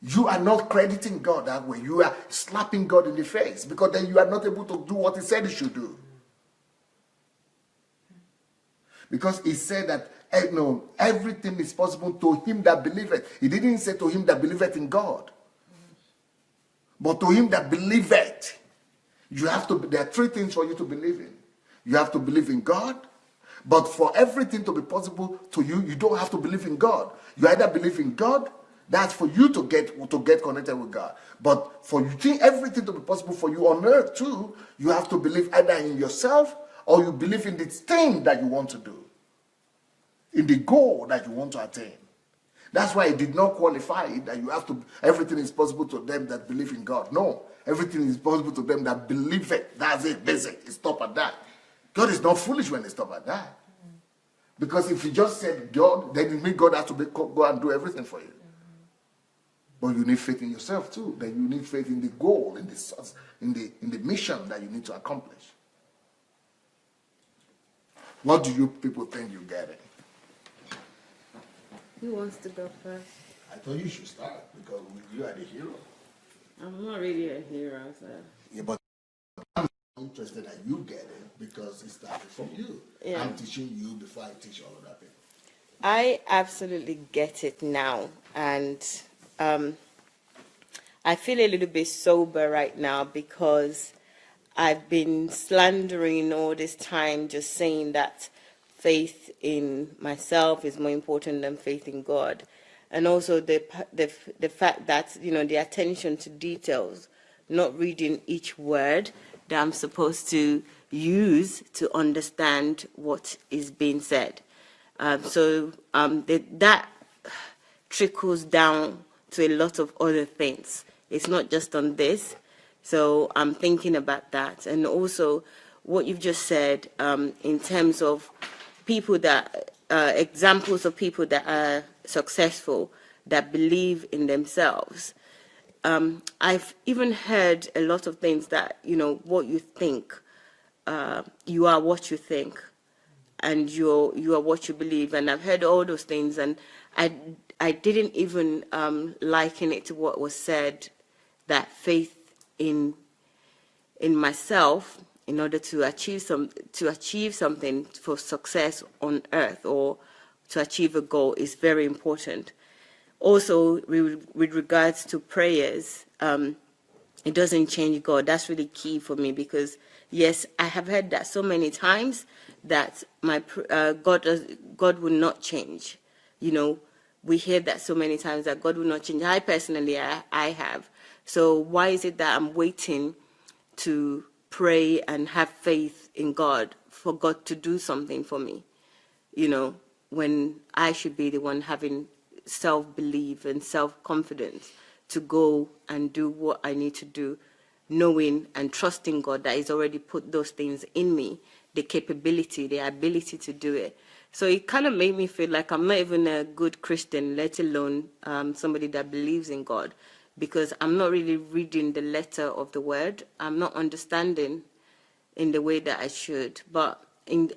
you are not crediting God that way. You are slapping God in the face, because then you are not able to do what he said he should do. Because he said that everything is possible to him that believeth. He didn't say to him that believeth in God, but to him that believeth. You have to, there are three things for you to believe in. You have to believe in God, but for everything to be possible to you, you don't have to believe in God. You either believe in God, that's for you to get connected with God. But for you, everything to be possible for you on earth too, you have to believe either in yourself or you believe in this thing that you want to do, in the goal that you want to attain. That's why it did not qualify that you have to, everything is possible to them that believe in God. No, everything is possible to them that believe it. That's it, basic. It stop at that. God is not foolish when they stop at that. Because if you just said God, then it means God has to go and do everything for you. But you need faith in yourself too. Then you need faith in the goal, in the mission that you need to accomplish. What do you people think you're getting? Who wants to go first? I thought you should start because you are the hero. I'm not really a hero, so. Yeah, but I'm interested that you get it because it started from you. Yeah. I'm teaching you before I teach all of that people. I absolutely get it now, and I feel a little bit sober right now because I've been slandering all this time, just saying that faith in myself is more important than faith in God. And also the fact that, the attention to details, not reading each word that I'm supposed to use to understand what is being said. That trickles down to a lot of other things. It's not just on this. So I'm thinking about that. And also what you've just said in terms of people that, examples of people that are successful, that believe in themselves. I've even heard a lot of things that, what you think, you are what you think, and you are what you believe. And I've heard all those things, and I didn't even liken it to what was said, that faith in myself, in order to achieve something for success on earth or to achieve a goal, is very important. Also, with regards to prayers, it doesn't change God. That's really key for me because, yes, I have heard that so many times that God will not change. We hear that so many times that God will not change. I personally, I have. So why is it that I'm waiting to pray and have faith in God for God to do something for me, when I should be the one having self-belief and self-confidence to go and do what I need to do, knowing and trusting God that He's already put those things in me, the capability, the ability to do it. So it kind of made me feel like I'm not even a good Christian, let alone somebody that believes in God, because I'm not really reading the letter of the word. I'm not understanding in the way that I should. But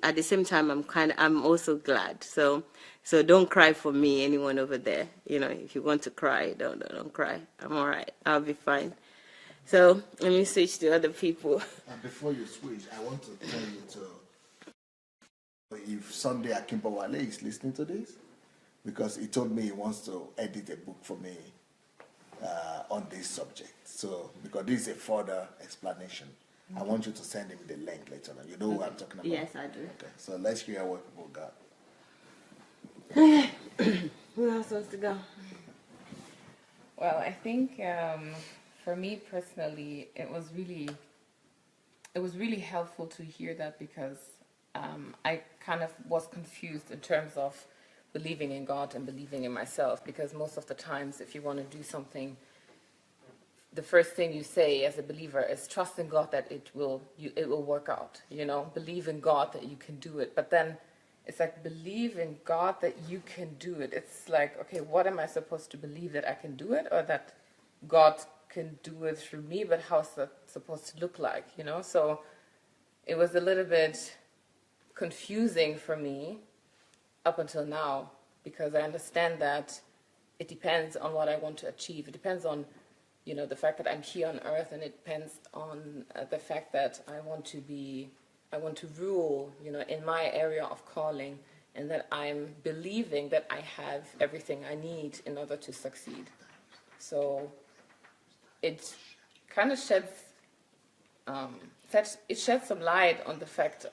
at the same time, I'm also glad. So don't cry for me, anyone over there. If you want to cry, don't cry. I'm all right. I'll be fine. So let me switch to other people. And before you switch, I want to tell you if Sunday Akimbawale is listening to this, because he told me he wants to edit a book for me on this subject. So, because this is a further explanation, I want you to send him the link later on. You know what I'm talking about? Yes, I do. Okay, so let's hear what people got. Who else wants to go? Well, I think for me personally, it was really helpful to hear that because I kind of was confused in terms of believing in God and believing in myself, because most of the times if you want to do something, the first thing you say as a believer is trust in God that it will work out, believe in God that you can do it. But then it's like, believe in God that you can do it. It's like, okay, what am I supposed to believe, that I can do it or that God can do it through me? But how's that supposed to look like, So it was a little bit confusing for me up until now, because I understand that it depends on what I want to achieve. It depends on, the fact that I'm here on earth, and it depends on the fact that I want to rule, in my area of calling, and that I'm believing that I have everything I need in order to succeed. So it kind of sheds it sheds some light on the fact,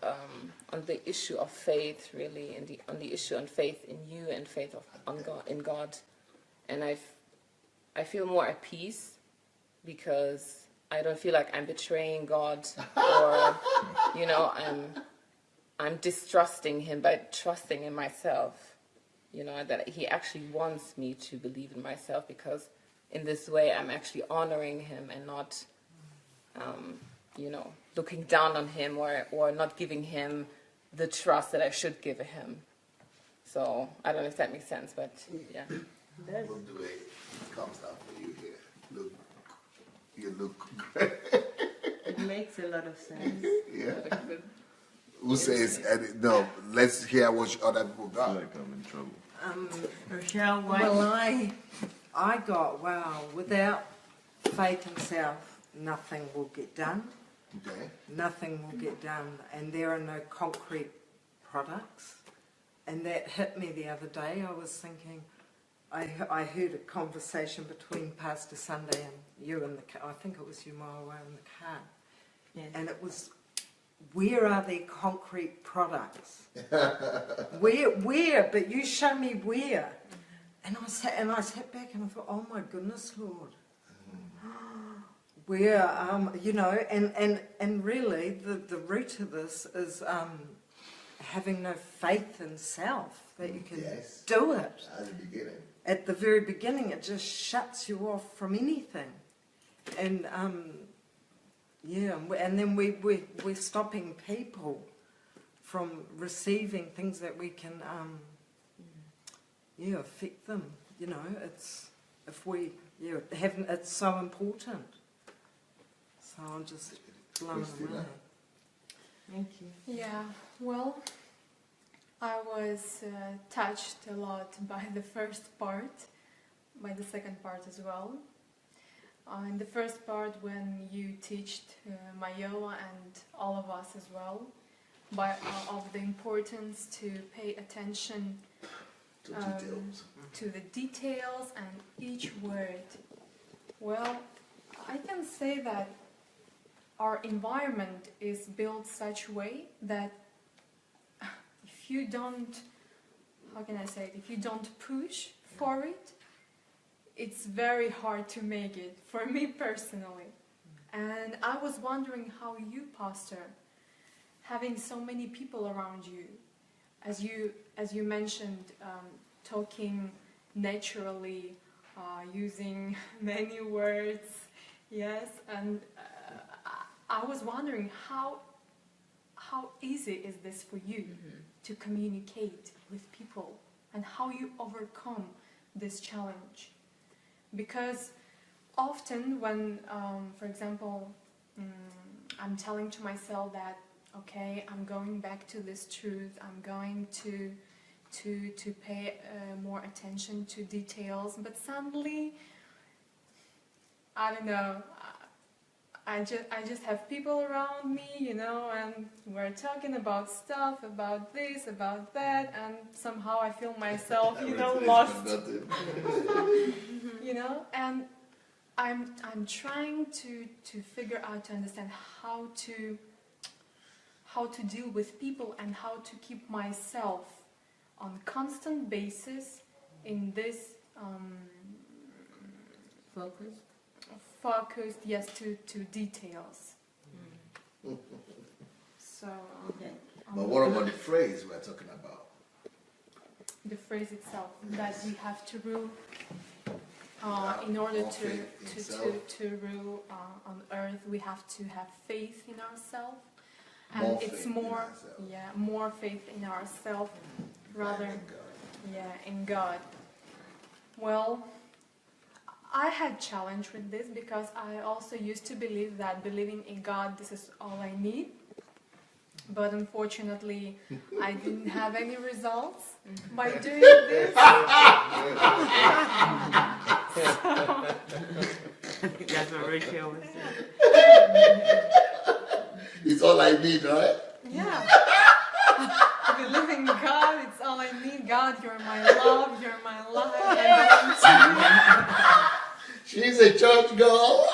on the issue of faith, really, and on the issue on faith in you and faith in God. And I feel more at peace because I don't feel like I'm betraying God or, I'm distrusting him by trusting in myself, that he actually wants me to believe in myself, because in this way I'm actually honoring him and not, looking down on him or not giving him the trust that I should give him. So I don't know if that makes sense, but yeah. We'll do it. It comes out for you here. You look great. It makes a lot of sense. Yeah. Who says, no, let's hear what other people got. Like I'm in trouble. Rochelle, why? Well, I got, without faith in self, nothing will get done. Okay. Nothing will get done, and there are no concrete products. And that hit me the other day. I was thinking, I heard a conversation between Pastor Sunday and you in the car. I think it was you, Mara, in the car. Yes. And it was, where are the concrete products? Where? But you show me where. And I sat back and I thought, oh my goodness, Lord. Where, and really the root of this is having no faith in self, that you can do it. At the beginning. At the very beginning, it just shuts you off from anything. And, and then we're stopping people from receiving things that we can, affect them. It's, if we, it's so important. So I'm just blown away. Thank you. Yeah, well, I was touched a lot by the first part, by the second part as well. In the first part, when you taught Mayowa and all of us as well, of the importance to pay attention to the details and each word. Well, I can say that our environment is built such a way that if you don't, if you don't push for it, it's very hard to make it, for me personally. And I was wondering how you, Pastor, having so many people around you, as you mentioned, talking naturally, using many words, yes, and I was wondering how easy is this for you to communicate with people, and how you overcome this challenge. Because often when, for example, I'm telling to myself that, okay, I'm going back to this truth, I'm going to pay more attention to details, but suddenly, I don't know, I just have people around me, and we're talking about stuff, about this, about that, and somehow I feel myself, lost. And I'm trying to figure out, to understand how to deal with people and how to keep myself on constant basis in this focused, yes, to details. So, but what about the phrase we're talking about? The phrase itself, that we have to rule in order to rule on earth, we have to have faith in ourselves. And it's more, more faith in ourselves rather, in God. Well, I had challenge with this because I also used to believe that believing in God, this is all I need. But unfortunately, I didn't have any results by doing this. That's what Rachel was saying. It's all I need, right? Yeah. Believe in God, it's all I need. God, you're my love, you're my life. She's a church girl.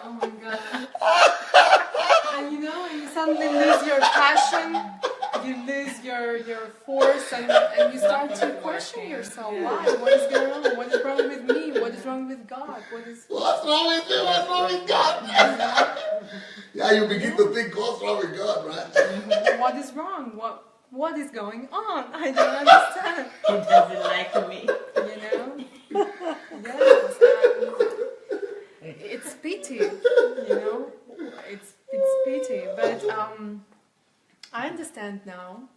Oh my God. lose your passion, you lose your force, and you start to question yourself. Why? What is going on? What is wrong with me? What is wrong with God? What's wrong with you? What's wrong with God? Yeah, you begin to think what's wrong with God, right? What is wrong? What is going on? I don't understand. He doesn't like me. You know? Yes. It's pity. You know? It's pity. But I understand now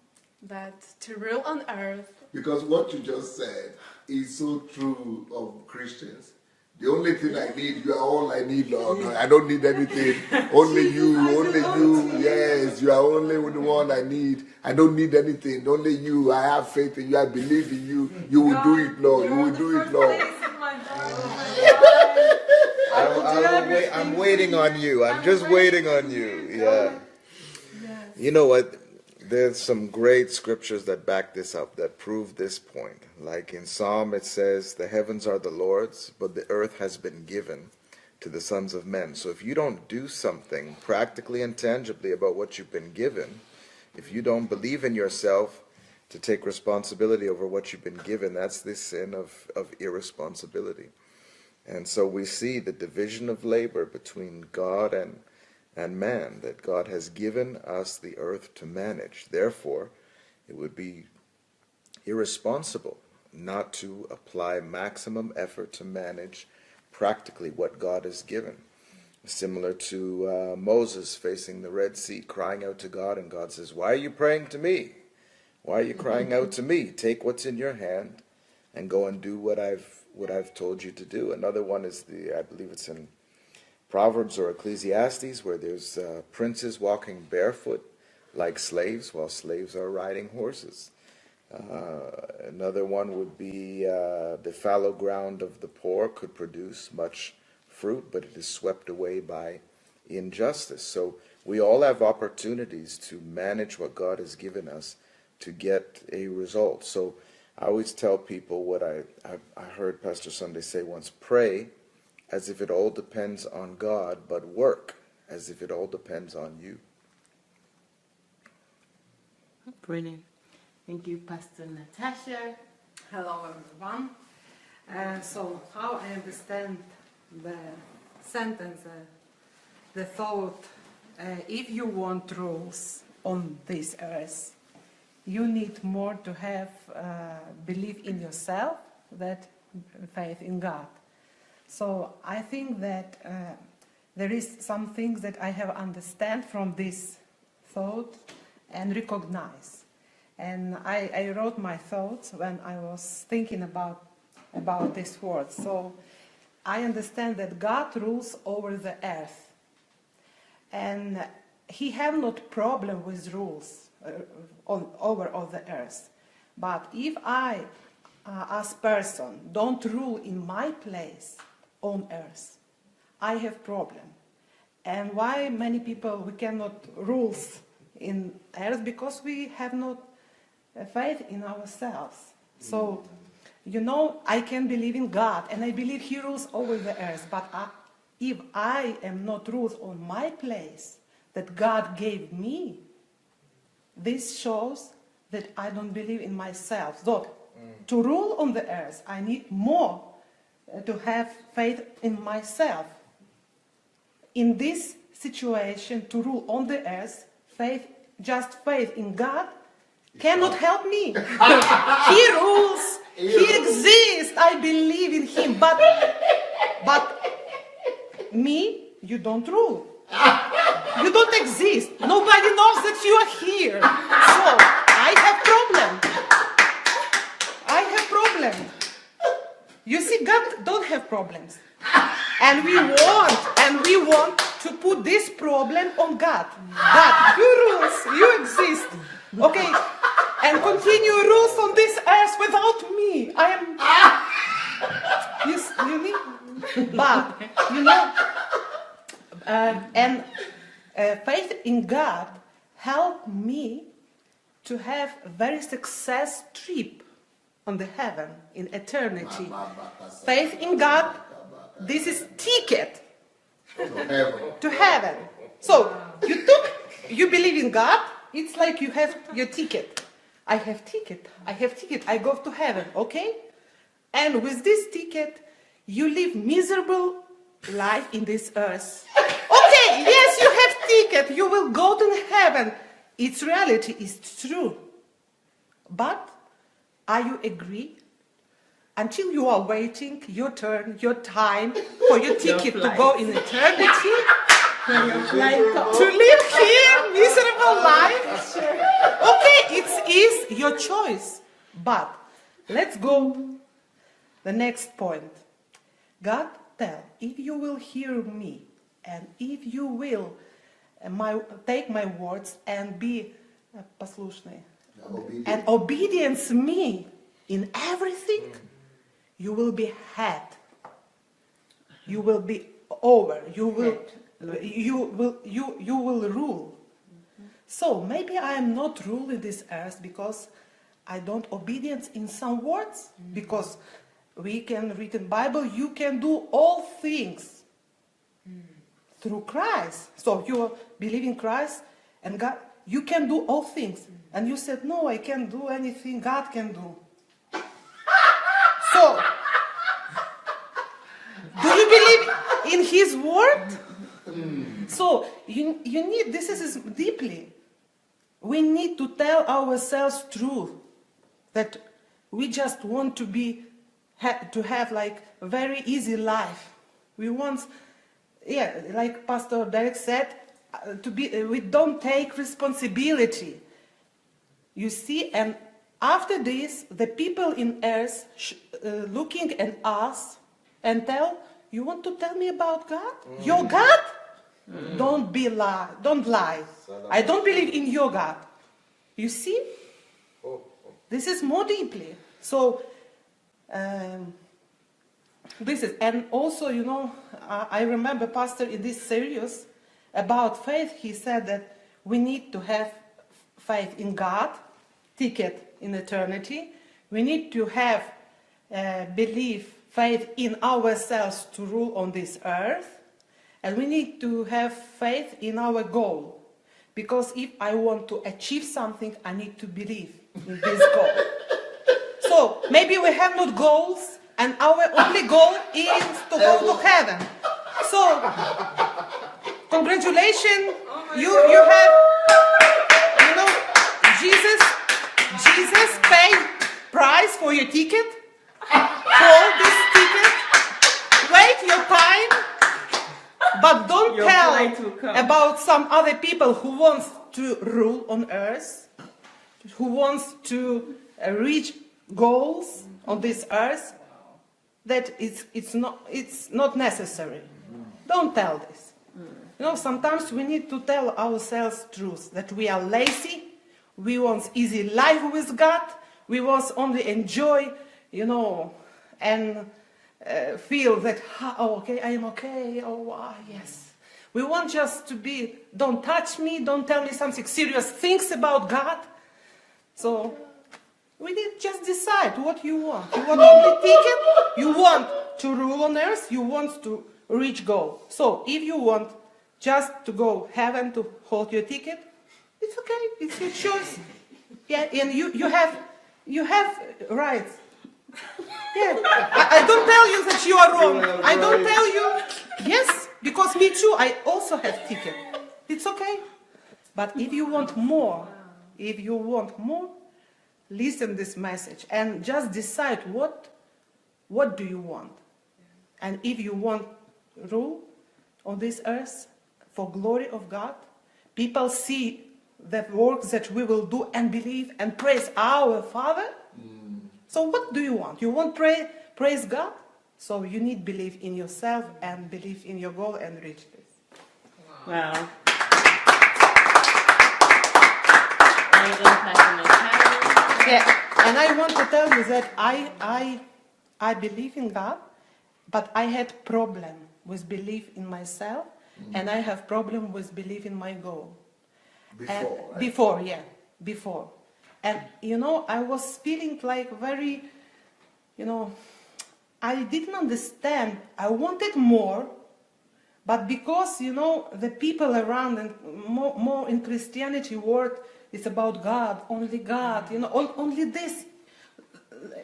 that to rule on earth. Because what you just said is so true of Christians. The only thing I need, you are all I need, Lord. I don't need anything. Only you. Yes, you are only the one I need. I don't need anything. Only you. I have faith in you. I believe in you. You will do it, Lord. You will do it, Lord. I'm waiting on you. I'm just waiting on you. Yeah. You know what? There's some great scriptures that back this up, that prove this point. Like in Psalm, it says, the heavens are the Lord's, but the earth has been given to the sons of men. So if you don't do something practically and tangibly about what you've been given, if you don't believe in yourself to take responsibility over what you've been given, that's the sin of irresponsibility. And so we see the division of labor between God and man, that God has given us the earth to manage. Therefore, it would be irresponsible not to apply maximum effort to manage practically what God has given. Similar to Moses facing the Red Sea, crying out to God, and God says, why are you praying to me? Why are you crying out to me? Take what's in your hand and go and do what I've told you to do. Another one is I believe it's in Proverbs or Ecclesiastes, where there's princes walking barefoot like slaves, while slaves are riding horses. Another one would be the fallow ground of the poor could produce much fruit, but it is swept away by injustice. So we all have opportunities to manage what God has given us to get a result. So I always tell people what I heard Pastor Sunday say once: pray as if it all depends on God, but work as if it all depends on you. Brilliant. Thank you, Pastor Natasha. Hello, everyone. So how I understand the sentence, the thought, if you want rules on this earth, you need more to have belief in yourself than faith in God. So I think that there is some things that I have understand from this thought and recognize. And I wrote my thoughts when I was thinking about this word. So I understand that God rules over the earth. And he have not problem with rules over all the earth. But if I, as person, don't rule in my place on earth, I have problem. And why many people, we cannot rules in earth? Because we have not faith in ourselves. So, you know, I can believe in God, and I believe he rules over the earth. But if I am not rules on my place that God gave me, this shows that I don't believe in myself. So, to rule on the earth, I need more to have faith in myself. In this situation, to rule on the earth, just faith in God cannot help me. He rules, he exists, I believe in him, but me, you don't rule. You don't exist. Nobody knows that you are here. So, I have problem. You see, God don't have problems. And we want to put this problem on God. God, you rules, you exist. Okay? And continue rules on this earth without me. I am... You need... But, you know... faith in God helped me to have a very success trip on the heaven, in eternity. Faith in God, this is ticket to heaven. So, you took you believe in God, it's like you have your ticket. I have ticket. I go to heaven, okay? And with this ticket, you live miserable life in this earth. Okay, yes, you have ticket. You will go to heaven. Its reality is true. But are you agree? Until you are waiting your turn, your time for your ticket to go in eternity, to live here miserable life. Okay, it is your choice. But let's go the next point. God tell, if you will hear me, and if you will take my words and be послушный, and obedience me in everything, you will be head. You will be over. You will rule. So maybe I am not ruling this earth because I don't obedience in some words, because we can read in Bible, you can do all things through Christ. So you believe in Christ and God, you can do all things. And you said, no, I can't do anything God can do. So, do you believe in His word? So, you need, this is deeply. We need to tell ourselves truth. That we just want to be, to have like a very easy life. We want, like Pastor Derek said, we don't take responsibility. You see, and after this, the people in earth looking at us and tell, you want to tell me about God? Your God? Don't lie. I don't believe in your God. You see? This is more deeply. So, this is, and also, you know, I remember Pastor in this series about faith, he said that we need to have faith in God, ticket in eternity. We need to have faith in ourselves to rule on this earth. And we need to have faith in our goal. Because if I want to achieve something, I need to believe in this goal. So maybe we have not goals, and our only goal is to go to heaven. So, congratulations, you have, you know, Jesus paid price for your ticket. Hold this ticket, wait your time, but don't tell about some other people who wants to rule on earth, who wants to reach goals on this earth, that it's not necessary. Don't tell this. You know, sometimes we need to tell ourselves truth, that we are lazy, we want easy life with God, we want only enjoy, you know, and feel that, oh, okay, I am okay, oh, yes. We want just to be, don't touch me, don't tell me something serious things about God. So, we need just decide what you want. You want only ticket, you want to rule on earth, you want to reach goal. So, if you want just to go heaven to hold your ticket, it's okay, it's your choice. Yeah, and you have rights. Yeah, I don't tell you that you are wrong. I don't tell you, yes, because me too, I also have ticket. It's okay. But if you want more, listen this message and just decide what do you want. And if you want rule on this earth for glory of God, people see the works that we will do and believe and praise our Father. So what do you want? You want praise God? So you need believe in yourself and believe in your goal and reach this. Wow. Yeah, and I want to tell you that I believe in God, but I had problem with belief in myself, and I have problem with belief in my goal. Before. And, you know, I was feeling like very, you know, I didn't understand. I wanted more, But because, you know, the people around and more in Christianity world, it's about God, you know, only this.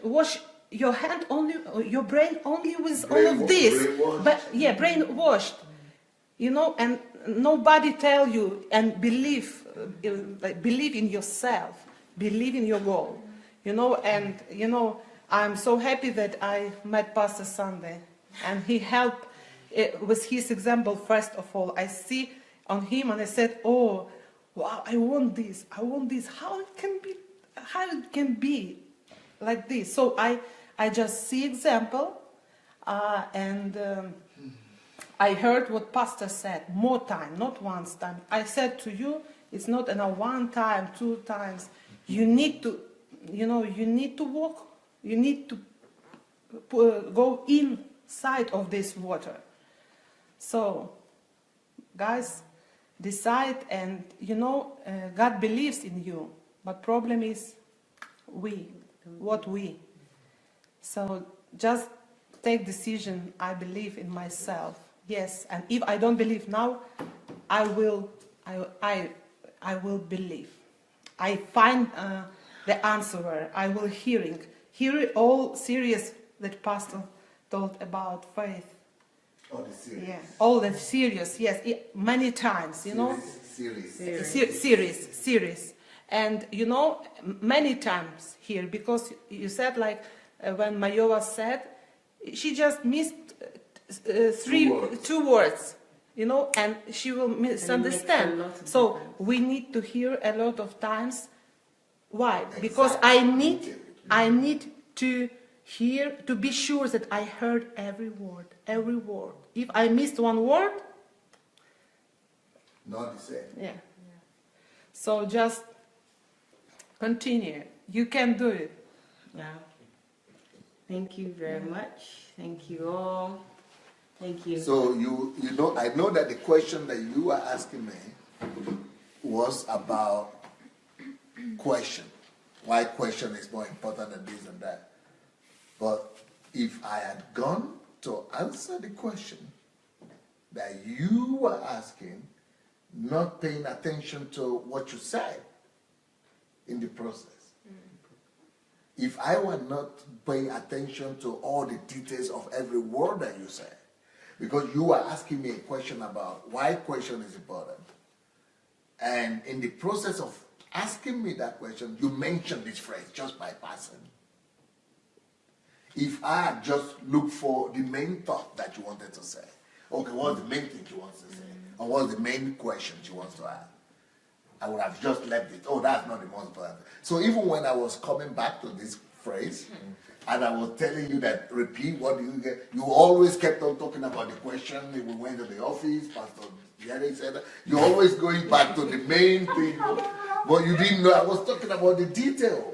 Wash your hand only, your brain only with all of this. Brainwashed. You know, and nobody tell you and believe in yourself, believe in your goal. You know, and you know, I'm so happy that I met Pastor Sunday, and he helped with his example. First of all, I see on him, and I said, "Oh, wow! I want this. I want this. How it can be like this?" So I just see example, and I heard what Pastor said. More time, not once time. I said to you, it's not one time, 2 times. You need to. You know, you need to walk, you need to go inside of this water. So, guys, decide, and you know, God believes in you, but problem is what we. So, just take decision, I believe in myself, yes, and if I don't believe now, I will believe. I find the answerer. I will hear all series that Pastor told about faith. All the series. Yeah, all the series. Yes, many times. You know, series, and you know, many times here, because you said like when Mayova said, she just missed two words. You know, and she will misunderstand. So we need to hear a lot of times. Why? Exactly. Because I need to hear, to be sure that I heard every word. If I missed one word, not the same. Yeah. So just continue. You can do it. Yeah. Thank you very much. Thank you all. Thank you. So you know, I know that the question that you are asking me was about question. Why question is more important than this and that. But if I had gone to answer the question that you were asking, not paying attention to what you said in the process, if I were not paying attention to all the details of every word that you said, because you were asking me a question about why question is important, and in the process of asking me that question, you mentioned this phrase just by passing. If I had just looked for the main thought that you wanted to say, okay, what's the main thing you want to say? Or what's the main question you want to ask? I would have just left it. Oh, that's not the most important. So even when I was coming back to this phrase, and I was telling you that, repeat, what do you get? You always kept on talking about the question. We went to the office, Pastor Jerry said that. You're always going back to the main thing. But you didn't know I was talking about the detail.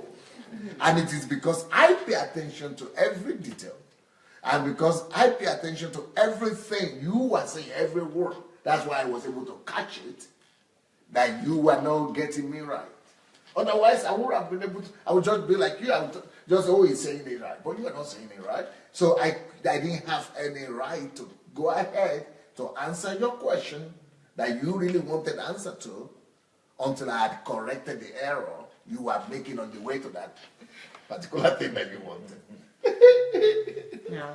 And it is because I pay attention to every detail. And because I pay attention to everything you were saying, every word. That's why I was able to catch it. That you were not getting me right. Otherwise, I would have been able to, I would just be like you. I would just always saying it right. But you are not saying it right. So I didn't have any right to go ahead to answer your question that you really wanted answer to until I had corrected the error you were making on the way to that particular thing that you wanted. Yeah.